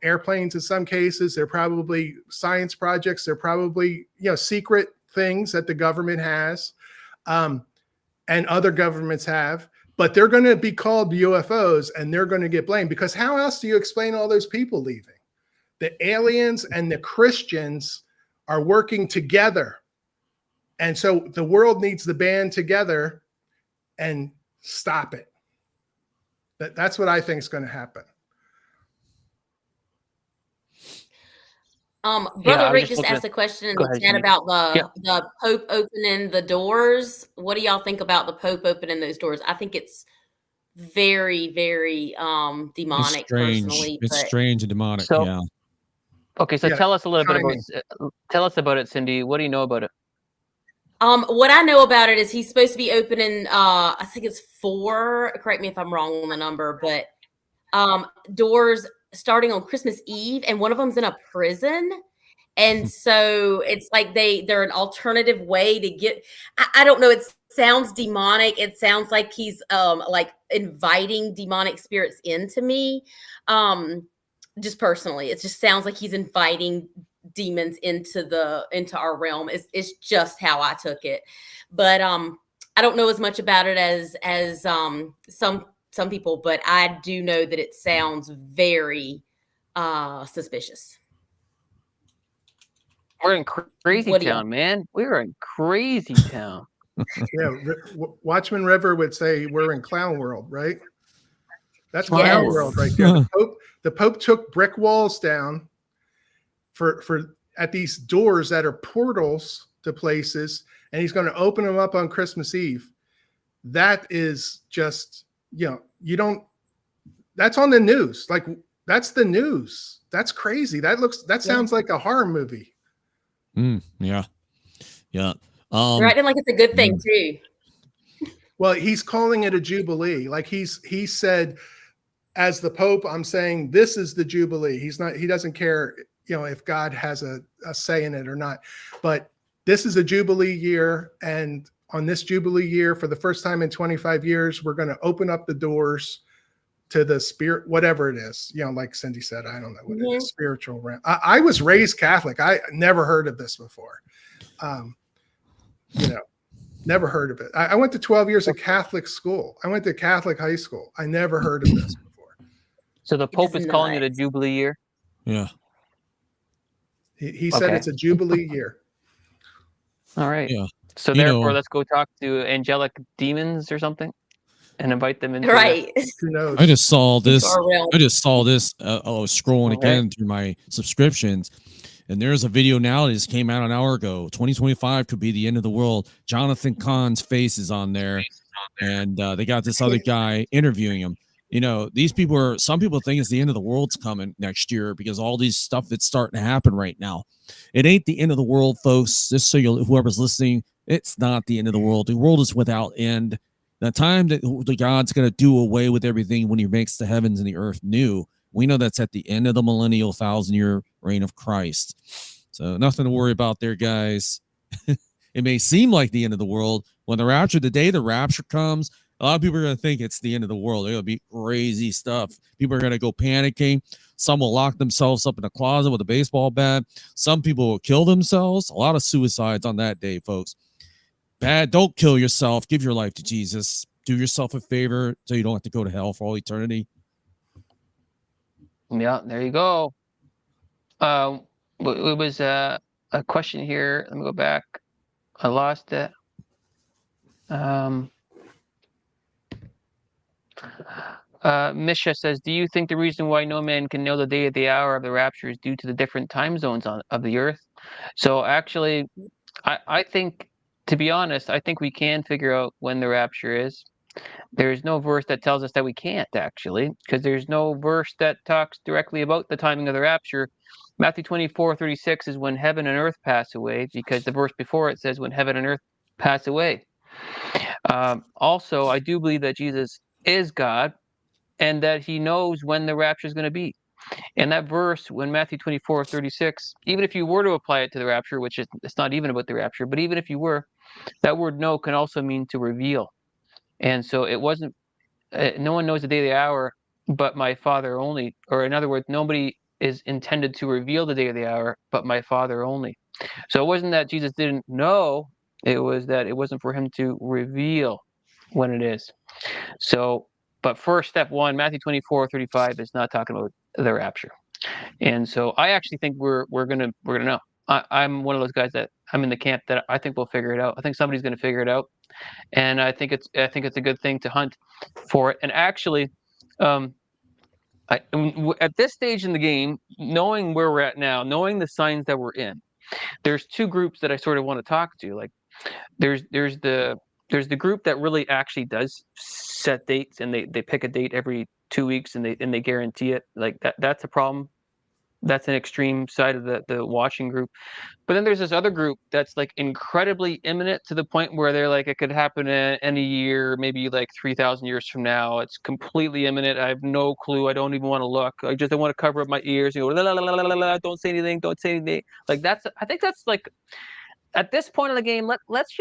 airplanes in some cases. They're probably science projects. They're probably, secret things that the government has. And other governments have, but they're going to be called UFOs and they're going to get blamed, because how else do you explain all those people leaving? The aliens and the Christians are working together. And so the world needs to band together and stop it. That's what I think is going to happen. Brother Rick just asked a question in the chat about the Pope opening the doors. What do y'all think about the Pope opening those doors? I think it's very, very demonic. It's strange. Personally, it's strange and demonic. Yeah. Okay, so tell us a little bit about. Tell us about it, Cindy. What do you know about it? What I know about it is he's supposed to be opening. I think it's 4. Correct me if I'm wrong on the number, but doors starting on Christmas Eve, and one of them's in a prison. And so it's like they're an alternative way to get, I don't know. It sounds demonic. It sounds like he's like inviting demonic spirits into me. Just personally, it just sounds like he's inviting demons into our realm. It's just how I took it. But I don't know as much about it as some people, but I do know that it sounds very suspicious. We're in crazy town, man. We're in crazy town. Yeah, Watchman River would say we're in clown world, right? That's clown world right there. The Pope took brick walls down for at these doors that are portals to places, and he's going to open them up on Christmas Eve. That is just, you don't, that's on the news. Like, that's the news. That's crazy. That sounds like a horror movie. Yeah. You're acting like it's a good thing too. Well, he's calling it a jubilee. Like he said, as the Pope, I'm saying this is the jubilee. He doesn't care, if God has a say in it or not, but this is a jubilee year. And on this jubilee year, for the first time in 25 years, we're going to open up the doors to the spirit, whatever it is, like Cindy said, I don't know what it is, spiritual realm. I was raised Catholic. I never heard of this before. Never heard of it. I went to 12 years of Catholic school. I went to Catholic high school. I never heard of this before. So the Pope is calling it a jubilee year? Yeah. He said it's a jubilee year. All right. Yeah. So therefore, let's go talk to angelic demons or something and invite them into Who knows? I just saw this. I was scrolling again through my subscriptions, and there's a video now that just came out an hour ago. 2025 could be the end of the world. Jonathan Cahn's face is on there, and they got this other guy interviewing him. These people some people think it's the end of the world's coming next year because all these stuff that's starting to happen right now. It ain't the end of the world, folks. Just so whoever's listening, it's not the end of the world. The world is without end. The time that God's going to do away with everything when he makes the heavens and the earth new, we know that's at the end of the millennial 1,000-year reign of Christ. So nothing to worry about there, guys. It may seem like the end of the world. When the day the rapture comes, a lot of people are going to think it's the end of the world. It'll be crazy stuff. People are going to go panicking. Some will lock themselves up in a closet with a baseball bat. Some people will kill themselves. A lot of suicides on that day, folks. Bad. Don't kill yourself. Give your life to Jesus. Do yourself a favor so you don't have to go to hell for all eternity. Yeah, there you go. It was a question here. Let me go back. I lost it. Misha says, do you think the reason why no man can know the day or the hour of the rapture is due to the different time zones of the earth? So actually, I think, to be honest, I think we can figure out when the rapture is. There's no verse that tells us that we can't, actually, because there's no verse that talks directly about the timing of the rapture. Matthew 24:36 is when heaven and earth pass away, because the verse before it says when heaven and earth pass away. Also, I do believe that Jesus is God and that he knows when the rapture is going to be. And that verse, when Matthew 24:36, even if you were to apply it to the rapture, which is it's not even about the rapture, but even if you were, that word know can also mean to reveal. And so it wasn't, no one knows the day or the hour but my Father only. Or in other words, nobody is intended to reveal the day or the hour but my Father only. So it wasn't that Jesus didn't know, it was that it wasn't for him to reveal when it is. So, but first, step one, Matthew 24:35 is not talking about the rapture. And so I actually think we're gonna know. I'm one of those guys that I'm in the camp that I think we'll figure it out. I think somebody's gonna figure it out, and I think it's a good thing to hunt for it. And actually, at this stage in the game, knowing where we're at now, knowing the signs that we're in, there's two groups that I sort of want to talk to. Like, there's the group that really actually does set dates, and they pick a date every 2 weeks, and they guarantee it. Like that's a problem. That's an extreme side of the watching group. But then there's this other group that's like incredibly imminent to the point where they're like, it could happen in any year, maybe like 3,000 years from now. It's completely imminent. I have no clue. I don't even want to look. I just don't want to cover up my ears. You know, la, la, la, la, la, la, don't say anything. Don't say anything. Like I think that's like, at this point of the game, let's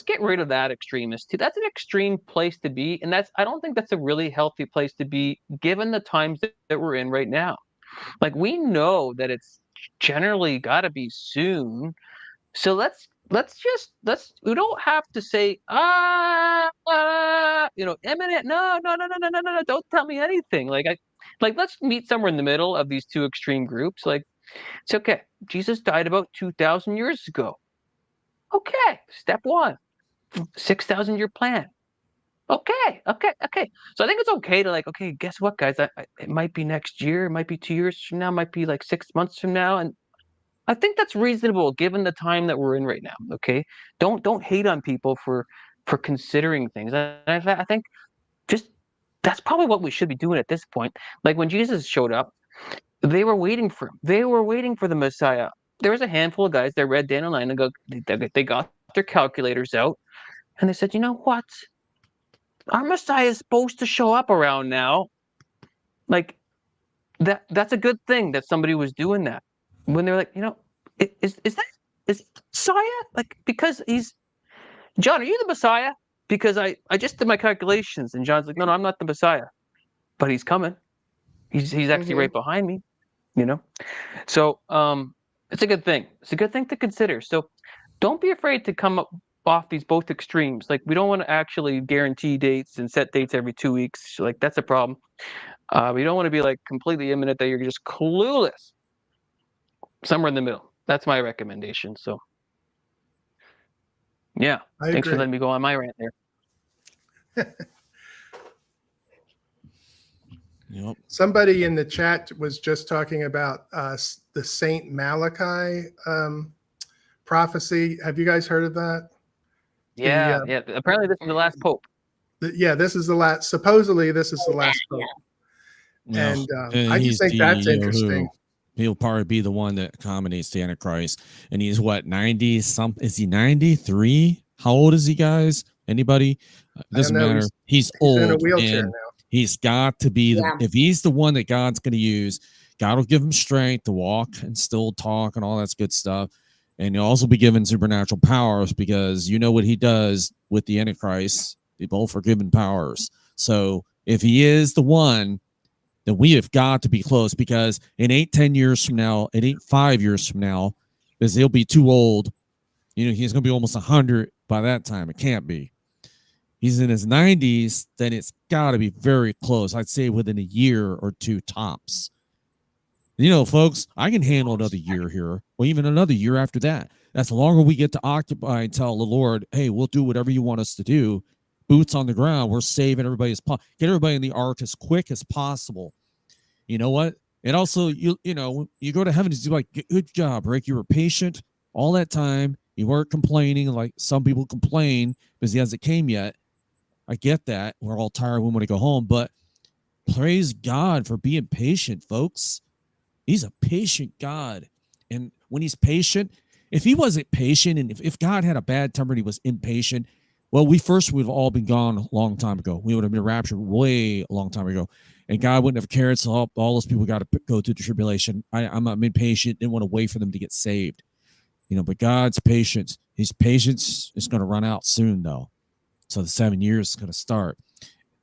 get rid of that extremist. That's an extreme place to be, and I don't think that's a really healthy place to be given the times that we're in right now. Like, we know that it's generally got to be soon. So we don't have to say imminent. No. Don't tell me anything. Let's meet somewhere in the middle of these two extreme groups. Like, it's okay. Jesus died about 2,000 years ago. Okay, step one, 6,000-year plan. Okay. So I think it's okay to okay, guess what, guys? It might be next year, it might be 2 years from now, it might be like 6 months from now, and I think that's reasonable given the time that we're in right now. Okay, don't hate on people for considering things. I think just that's probably what we should be doing at this point. Like when Jesus showed up, they were waiting for him. They were waiting for the Messiah. There was a handful of guys that read Daniel 9 and they got their calculators out, and they said, you know what? Our Messiah is supposed to show up around now. Like, that's a good thing that somebody was doing that. When they're like, is Messiah? Like, because John, are you the Messiah? Because I just did my calculations, and John's like, no, I'm not the Messiah, but he's coming. He's actually right behind me, So it's a good thing. It's a good thing to consider. So don't be afraid to come up off these both extremes. Like, we don't want to actually guarantee dates and set dates every 2 weeks. Like, that's a problem. We don't want to be like completely imminent that you're just clueless. Somewhere in the middle. That's my recommendation. So yeah, thanks for letting me go on my rant there. Yep. Somebody in the chat was just talking about the Saint Malachi prophecy. Have you guys heard of that? Yeah. Apparently, this is the last pope. This is the last. Supposedly, this is the last pope. Yeah. And I just think that's interesting. He'll probably be the one that accommodates the Antichrist. And he's what, 90 something? Is he 93? How old is he, guys? Anybody? Doesn't matter. He's old. In a wheelchair now. He's got to be if he's the one that God's going to use, God will give him strength to walk and still talk and all that good stuff. And he'll also be given supernatural powers, because you know what he does with the Antichrist. They both are given powers. So if he is the one, then we have got to be close, because it ain't 10 years from now. It ain't 5 years from now, because he'll be too old. He's going to be almost 100 by that time. It can't be. He's in his 90s, then it's got to be very close. I'd say within a year or two tops. Folks, I can handle another year here, or even another year after that. That's the longer we get to occupy and tell the Lord, hey, we'll do whatever you want us to do. boots on the ground. We're saving everybody get everybody in the ark as quick as possible. You know what? And also, you go to heaven, you're like, good job, Rick. You were patient all that time. You weren't complaining like some people complain because he hasn't came yet. I get that. We're all tired. We want to go home, but praise God for being patient, folks. He's a patient God. And when he's patient, if he wasn't patient and if God had a bad temper and he was impatient, well, would have all been gone a long time ago. We would have been raptured way a long time ago. And God wouldn't have cared. So all those people got to go through the tribulation. I'm impatient, didn't want to wait for them to get saved. But God's patience, his patience is going to run out soon, though. So the 7 years is going to start.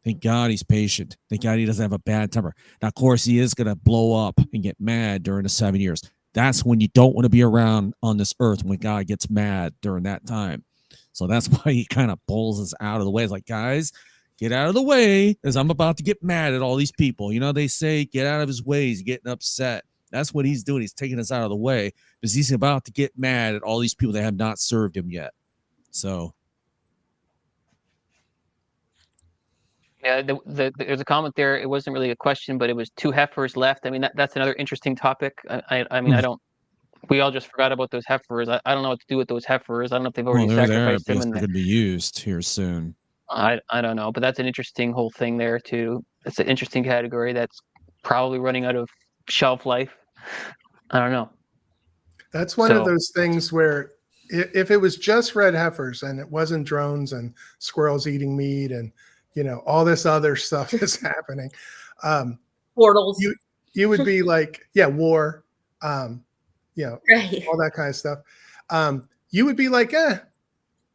Thank God he's patient. Thank God he doesn't have a bad temper. Now, of course, he is going to blow up and get mad during the 7 years. That's when you don't want to be around on this earth, when God gets mad during that time. So that's why he kind of pulls us out of the way. It's like, guys, get out of the way, as I'm about to get mad at all these people. They say get out of his way. He's getting upset. That's what he's doing. He's taking us out of the way because he's about to get mad at all these people that have not served him yet. So. Yeah, there's a comment there. It wasn't really a question, but it was 2 heifers left. I mean, that's another interesting topic. I mean, we all just forgot about those heifers. I don't know what to do with those heifers. I don't know if they've already sacrificed them. They're going to be used here soon. I don't know, but that's an interesting whole thing there too. It's an interesting category that's probably running out of shelf life. I don't know. That's one of those things where if it was just red heifers and it wasn't drones and squirrels eating meat and all this other stuff is happening, portals, you would be like, yeah, war, right. All that kind of stuff. You would be like,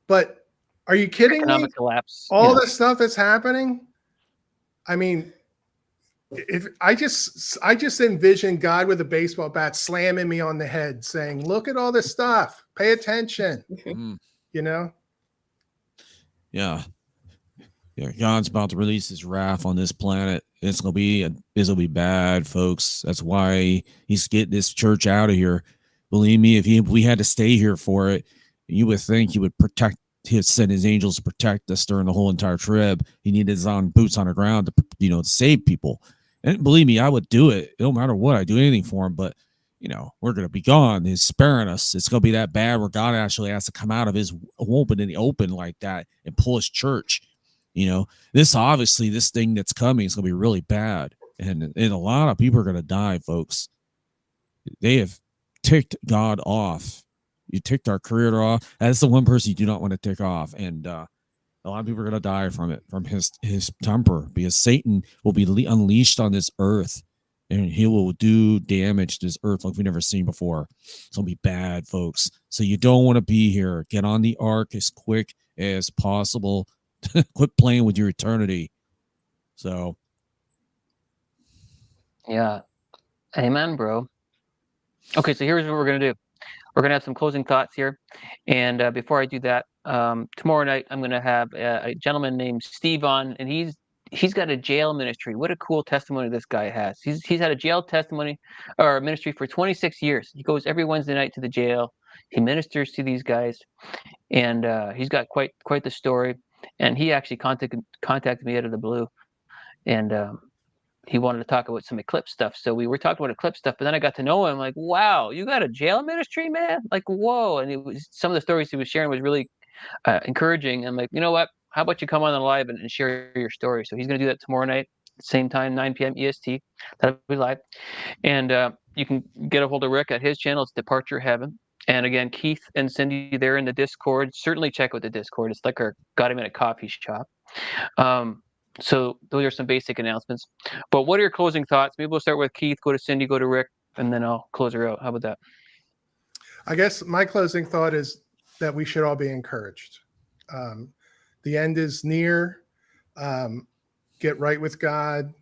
but are you kidding Economic me? Collapse. All this stuff is happening. I mean, if I just envision God with a baseball bat slamming me on the head saying, look at all this stuff, pay attention. Yeah, God's about to release his wrath on this planet. It's gonna be bad, folks. That's why he's getting this church out of here. Believe me, if we had to stay here for it, you would think he would send his angels to protect us during the whole entire trib. He needed his own boots on the ground to save people. And believe me, I would do it. No matter what, I'd do anything for him. But we're gonna be gone. He's sparing us. It's gonna be that bad where God actually has to come out of his womb in the open like that and pull his church. This thing that's coming is gonna be really bad, and a lot of people are gonna die, folks. They have ticked God off. You ticked our Creator off. That's the one person you do not want to tick off, and a lot of people are gonna die from it, from his temper, because Satan will be unleashed on this earth, and he will do damage to this earth like we've never seen before. It's gonna be bad, folks. So you don't want to be here. Get on the ark as quick as possible. Quit playing with your eternity. So, yeah, amen, bro. Okay, so here's what we're gonna do. We're gonna have some closing thoughts here, and before I do that, tomorrow night I'm gonna have a gentleman named Steve on, and he's got a jail ministry. What a cool testimony this guy has. He's had a jail testimony or ministry for 26 years. He goes every Wednesday night to the jail. He ministers to these guys, and he's got quite the story. And he actually contacted me out of the blue, and he wanted to talk about some Eclipse stuff. So we were talking about Eclipse stuff, but then I got to know him. Like, wow, you got a jail ministry, man? Like, whoa! And it was some of the stories he was sharing was really encouraging. I'm like, you know what? How about you come on the live and share your story? So he's going to do that tomorrow night, same time, 9 p.m. EST. That'll be live, and you can get a hold of Rick at his channel. It's Departure Heaven. And again, Keith and Cindy, they're in the Discord. Certainly check out the Discord. It's like our Got a Minute coffee shop. So those are some basic announcements. But what are your closing thoughts? Maybe we'll start with Keith, go to Cindy, go to Rick, and then I'll close her out. How about that? I guess my closing thought is that we should all be encouraged. The end is near. Get right with God.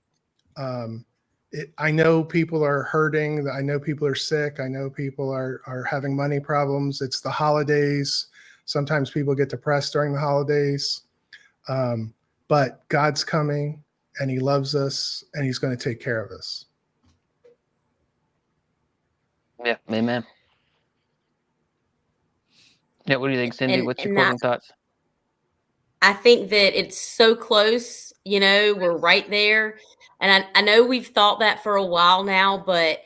I know people are hurting. I know people are sick. I know people are having money problems. It's the holidays. Sometimes people get depressed during the holidays. But God's coming, and he loves us, and he's going to take care of us. Yeah, amen. Yeah, what do you think, Cindy? What's your closing thoughts? I think that it's so close, we're right there. And I know we've thought that for a while now, but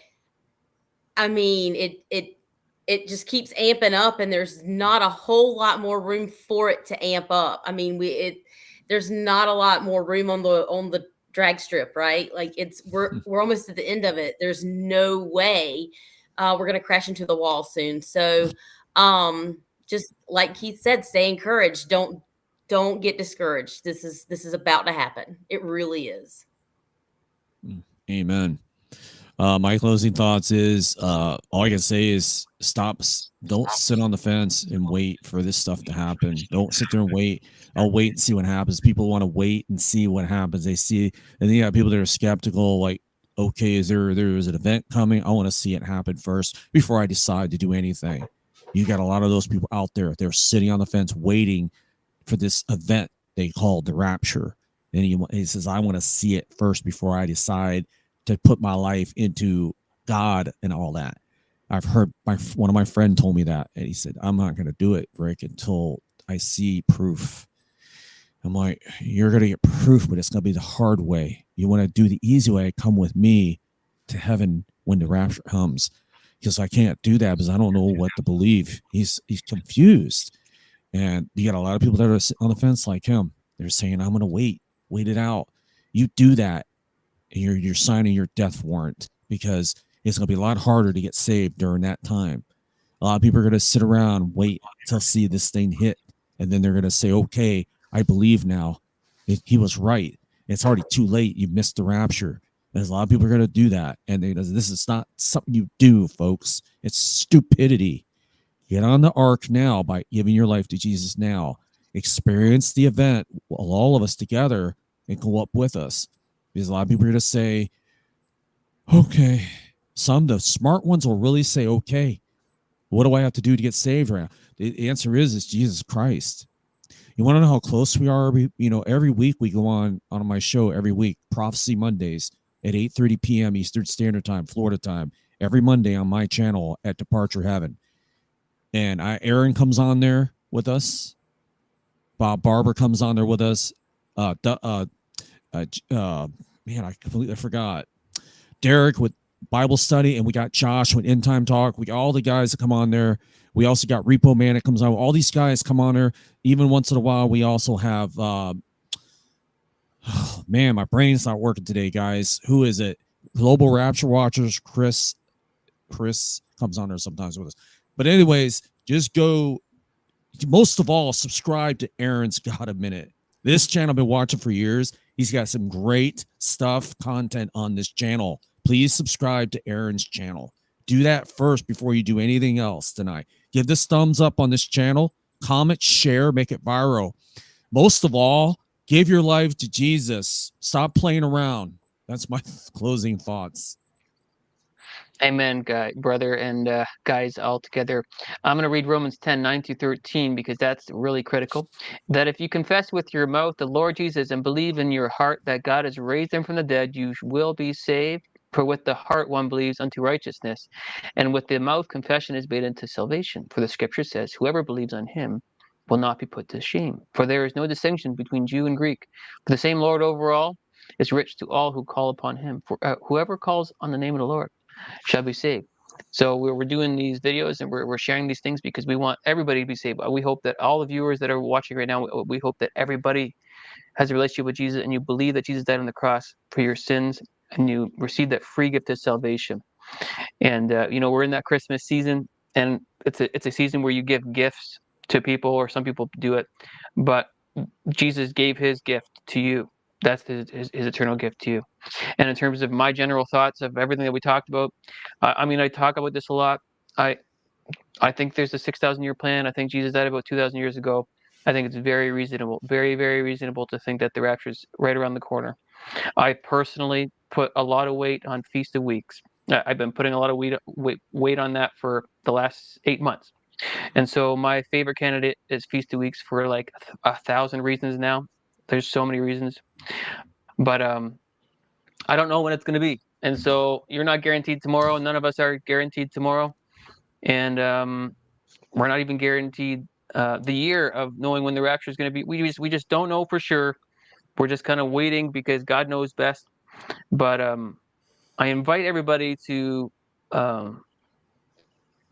I mean, it just keeps amping up, and there's not a whole lot more room for it to amp up. I mean, there's not a lot more room on the drag strip, right? Like we're almost at the end of it. There's no way we're gonna crash into the wall soon. So just like Keith said, stay encouraged. Don't get discouraged. This is about to happen. It really is. Amen. My closing thoughts is all I can say is don't sit on the fence and wait for this stuff to happen. Don't sit there and wait. I'll wait and see what happens. People want to wait and see what happens. They see, and then you have people that are skeptical, like, okay, there's an event coming. I want to see it happen first before I decide to do anything. You got a lot of those people out there. They're sitting on the fence waiting for this event they call the rapture. And he says, I want to see it first before I decide to put my life into God and all that. I've heard one of my friends told me that, and he said, I'm not going to do it, Rick, until I see proof. I'm like, you're going to get proof, but it's going to be the hard way. You want to do the easy way, come with me to heaven when the rapture comes, because I can't do that because I don't know what to believe. He's confused. And you got a lot of people that are on the fence like him. They're saying, I'm going to wait it out. You do that, and you're signing your death warrant, because it's going to be a lot harder to get saved during that time. A lot of people are going to sit around, wait till see this thing hit, and then they're going to say, okay, I believe now. He was right. It's already too late. You missed the rapture. There's a lot of people are going to do that, and this is not something you do, folks. It's stupidity. Get on the ark now by giving your life to Jesus now. Experience the event, all of us together, and go up with us. Because a lot of people are going to say, okay. The smart ones will really say, okay, what do I have to do to get saved right now? The answer is Jesus Christ. You want to know how close we are? Every week we go on my show every week, Prophecy Mondays at 8:30 p.m. Eastern Standard Time, Florida time, every Monday on my channel at Departure Heaven. And Aaron comes on there with us. Bob Barber comes on there with us. Man, I completely forgot. Derek with Bible study, and we got Josh with End Time Talk. We got all the guys that come on there. We also got Repo Man that comes on. All these guys come on there. Even once in a while, we also have, man, my brain's not working today, guys. Who is it? Global Rapture Watchers. Chris comes on there sometimes with us. But anyways, just go. Most of all, subscribe to Aaron's Got a Minute. This channel I've been watching for years. He's got some great content on this channel. Please subscribe to Aaron's channel. Do that first before you do anything else tonight. Give this thumbs up on this channel. Comment, share, make it viral. Most of all, give your life to Jesus. Stop playing around. That's my closing thoughts. Amen, brother and guys all together. I'm going to read Romans 10:9-13 because that's really critical. That if you confess with your mouth the Lord Jesus and believe in your heart that God has raised him from the dead, you will be saved. For with the heart one believes unto righteousness, and with the mouth confession is made unto salvation. For the scripture says, whoever believes on him will not be put to shame. For there is no distinction between Jew and Greek. For the same Lord over all is rich to all who call upon him. For whoever calls on the name of the Lord shall be saved. So we're doing these videos and we're sharing these things because we want everybody to be saved. We hope that all the viewers that are watching right now, we hope that everybody has a relationship with Jesus and you believe that Jesus died on the cross for your sins and you receive that free gift of salvation. And we're in that Christmas season, and it's a season where you give gifts to people, or some people do it, but Jesus gave his gift to you. That's his eternal gift to you. And in terms of my general thoughts of everything that we talked about, I talk about this a lot. I think there's a 6,000-year plan. I think Jesus died about 2,000 years ago. I think it's very reasonable, very, very reasonable to think that the rapture is right around the corner. I personally put a lot of weight on Feast of Weeks. I've been putting a lot of weight on that for the last 8 months. And so my favorite candidate is Feast of Weeks for like 1,000 reasons now. There's so many reasons. But I don't know when it's going to be. And so you're not guaranteed tomorrow. None of us are guaranteed tomorrow. And we're not even guaranteed the year of knowing when the rapture is going to be. We just don't know for sure. We're just kind of waiting because God knows best. But I invite everybody to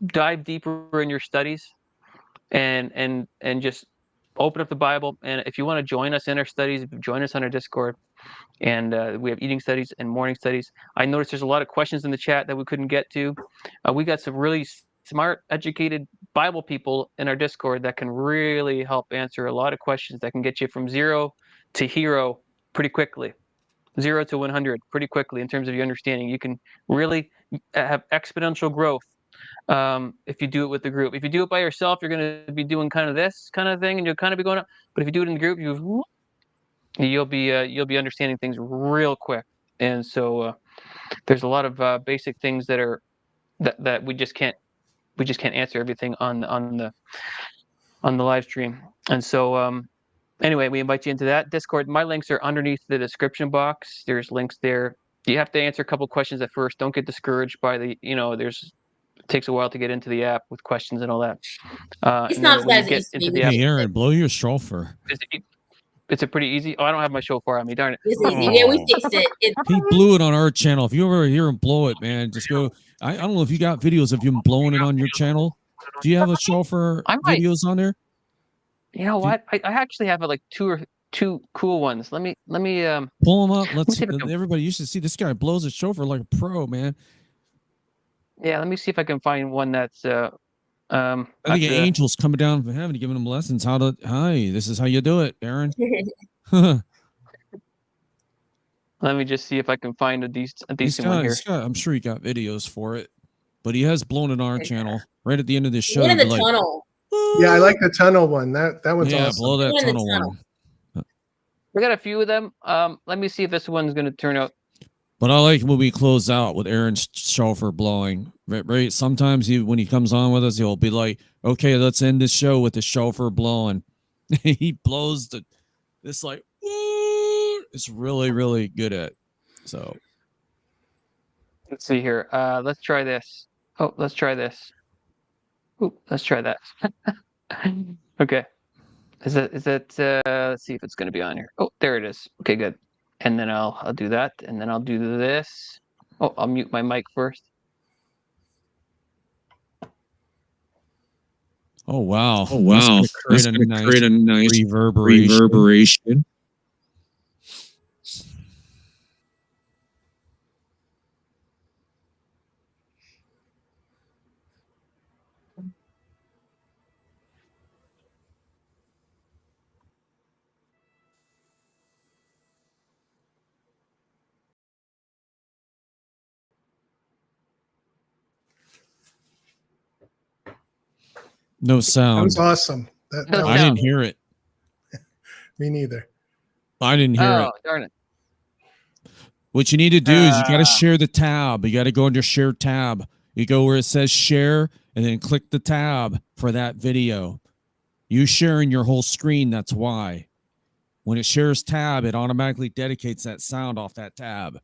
dive deeper in your studies and just open up the Bible. And if you want to join us in our studies, join us on our Discord. And we have eating studies and morning studies. I noticed there's a lot of questions in the chat that we couldn't get to. We got some really smart, educated Bible people in our Discord that can really help answer a lot of questions that can get you from 0 to hero pretty quickly. 0 to 100 pretty quickly in terms of your understanding. You can really have exponential growth if you do it with the group. If you do it by yourself, you're going to be doing kind of this kind of thing, and you'll kind of be going up. But if you do it in the group, you'll be understanding things real quick. And so there's a lot of basic things that are that we just can't answer everything on the live stream. And so anyway, we invite you into that Discord. My links are underneath the description box. There's links there. You have to answer a couple questions at first. Don't get discouraged by the, it takes a while to get into the app with questions and all that. It's not as bad as it used to be. Hey, Aaron, blow your shofar. It's a pretty easy. Oh, I don't have my shofar on me. Darn it. It's easy. Yeah, we fixed it. He blew it on our channel. If you ever hear him blow it, man, just go. I don't know if you got videos of him blowing it on your channel. Do you have a shofar videos on there? You know what? I actually have like two cool ones. Let me pull them up. Let's everybody. You should see this guy blows a shofar like a pro, man. Yeah, let me see if I can find one that's I think an angel's coming down from heaven, giving him lessons how to. Hi, this is how you do it, Aaron. Let me just see if I can find a decent one here. I'm sure he got videos for it, but he has blown it on our channel right at the end of this show. In the tunnel. Yeah, I like the tunnel one. That one's awesome. Blow that tunnel one. We got a few of them. Let me see if this one's going to turn out. But I like when we close out with Aaron's shofar blowing. Right? Sometimes when he comes on with us, he'll be like, "Okay, let's end this show with the shofar blowing." He blows this like, woo! It's really, really good at. So let's see here. Let's try this. Oh, let's try this. Ooh, let's try that. Okay. Is it? Let's see if it's going to be on here. Oh, there it is. Okay, good. And then I'll do that, and then I'll do this. Oh, I'll mute my mic first. Oh wow! Oh wow! That's going to create a nice reverberation. No sound. That was awesome. I didn't hear it. Me neither. I didn't hear it. Oh, darn it. What you need to do is you got to share the tab. You got to go under share tab. You go where it says share and then click the tab for that video. You sharing your whole screen. That's why. When it shares tab, it automatically dedicates that sound off that tab.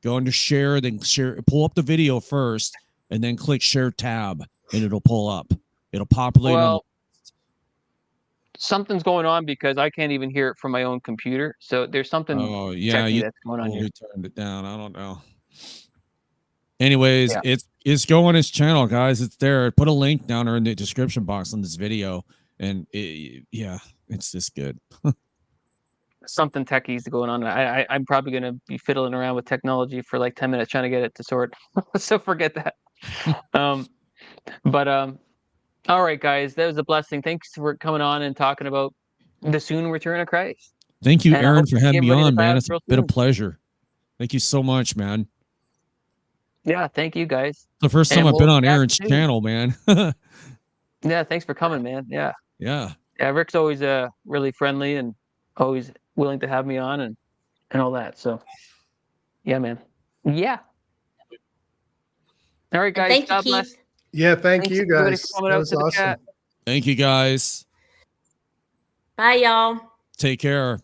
Go under share, then share. Pull up the video first and then click share tab and it'll pull up. It'll populate. Well, something's going on because I can't even hear it from my own computer. So there's something. Oh yeah, that's going on here. You turned it down. I don't know. Anyways, it's go on his channel, guys. It's there. Put a link down there in the description box on this video, and it's just good. Something techie's going on. I'm probably going to be fiddling around with technology for like 10 minutes trying to get it to sort. So forget that. All right, guys, that was a blessing. Thanks for coming on and talking about the soon return of Christ. Thank you, Aaron, for having me on, man. It's been a pleasure. Thank you so much, man. Yeah, thank you, guys. The first time I've been on Aaron's channel, man. Yeah, thanks for coming, man. Yeah. Yeah, Rick's always really friendly and always willing to have me on and all that. So, yeah, man. Yeah. All right, guys. Thank you, God Keith. bless. Yeah, thank you guys. For coming out to the chat. Thank you, guys. Bye, y'all. Take care.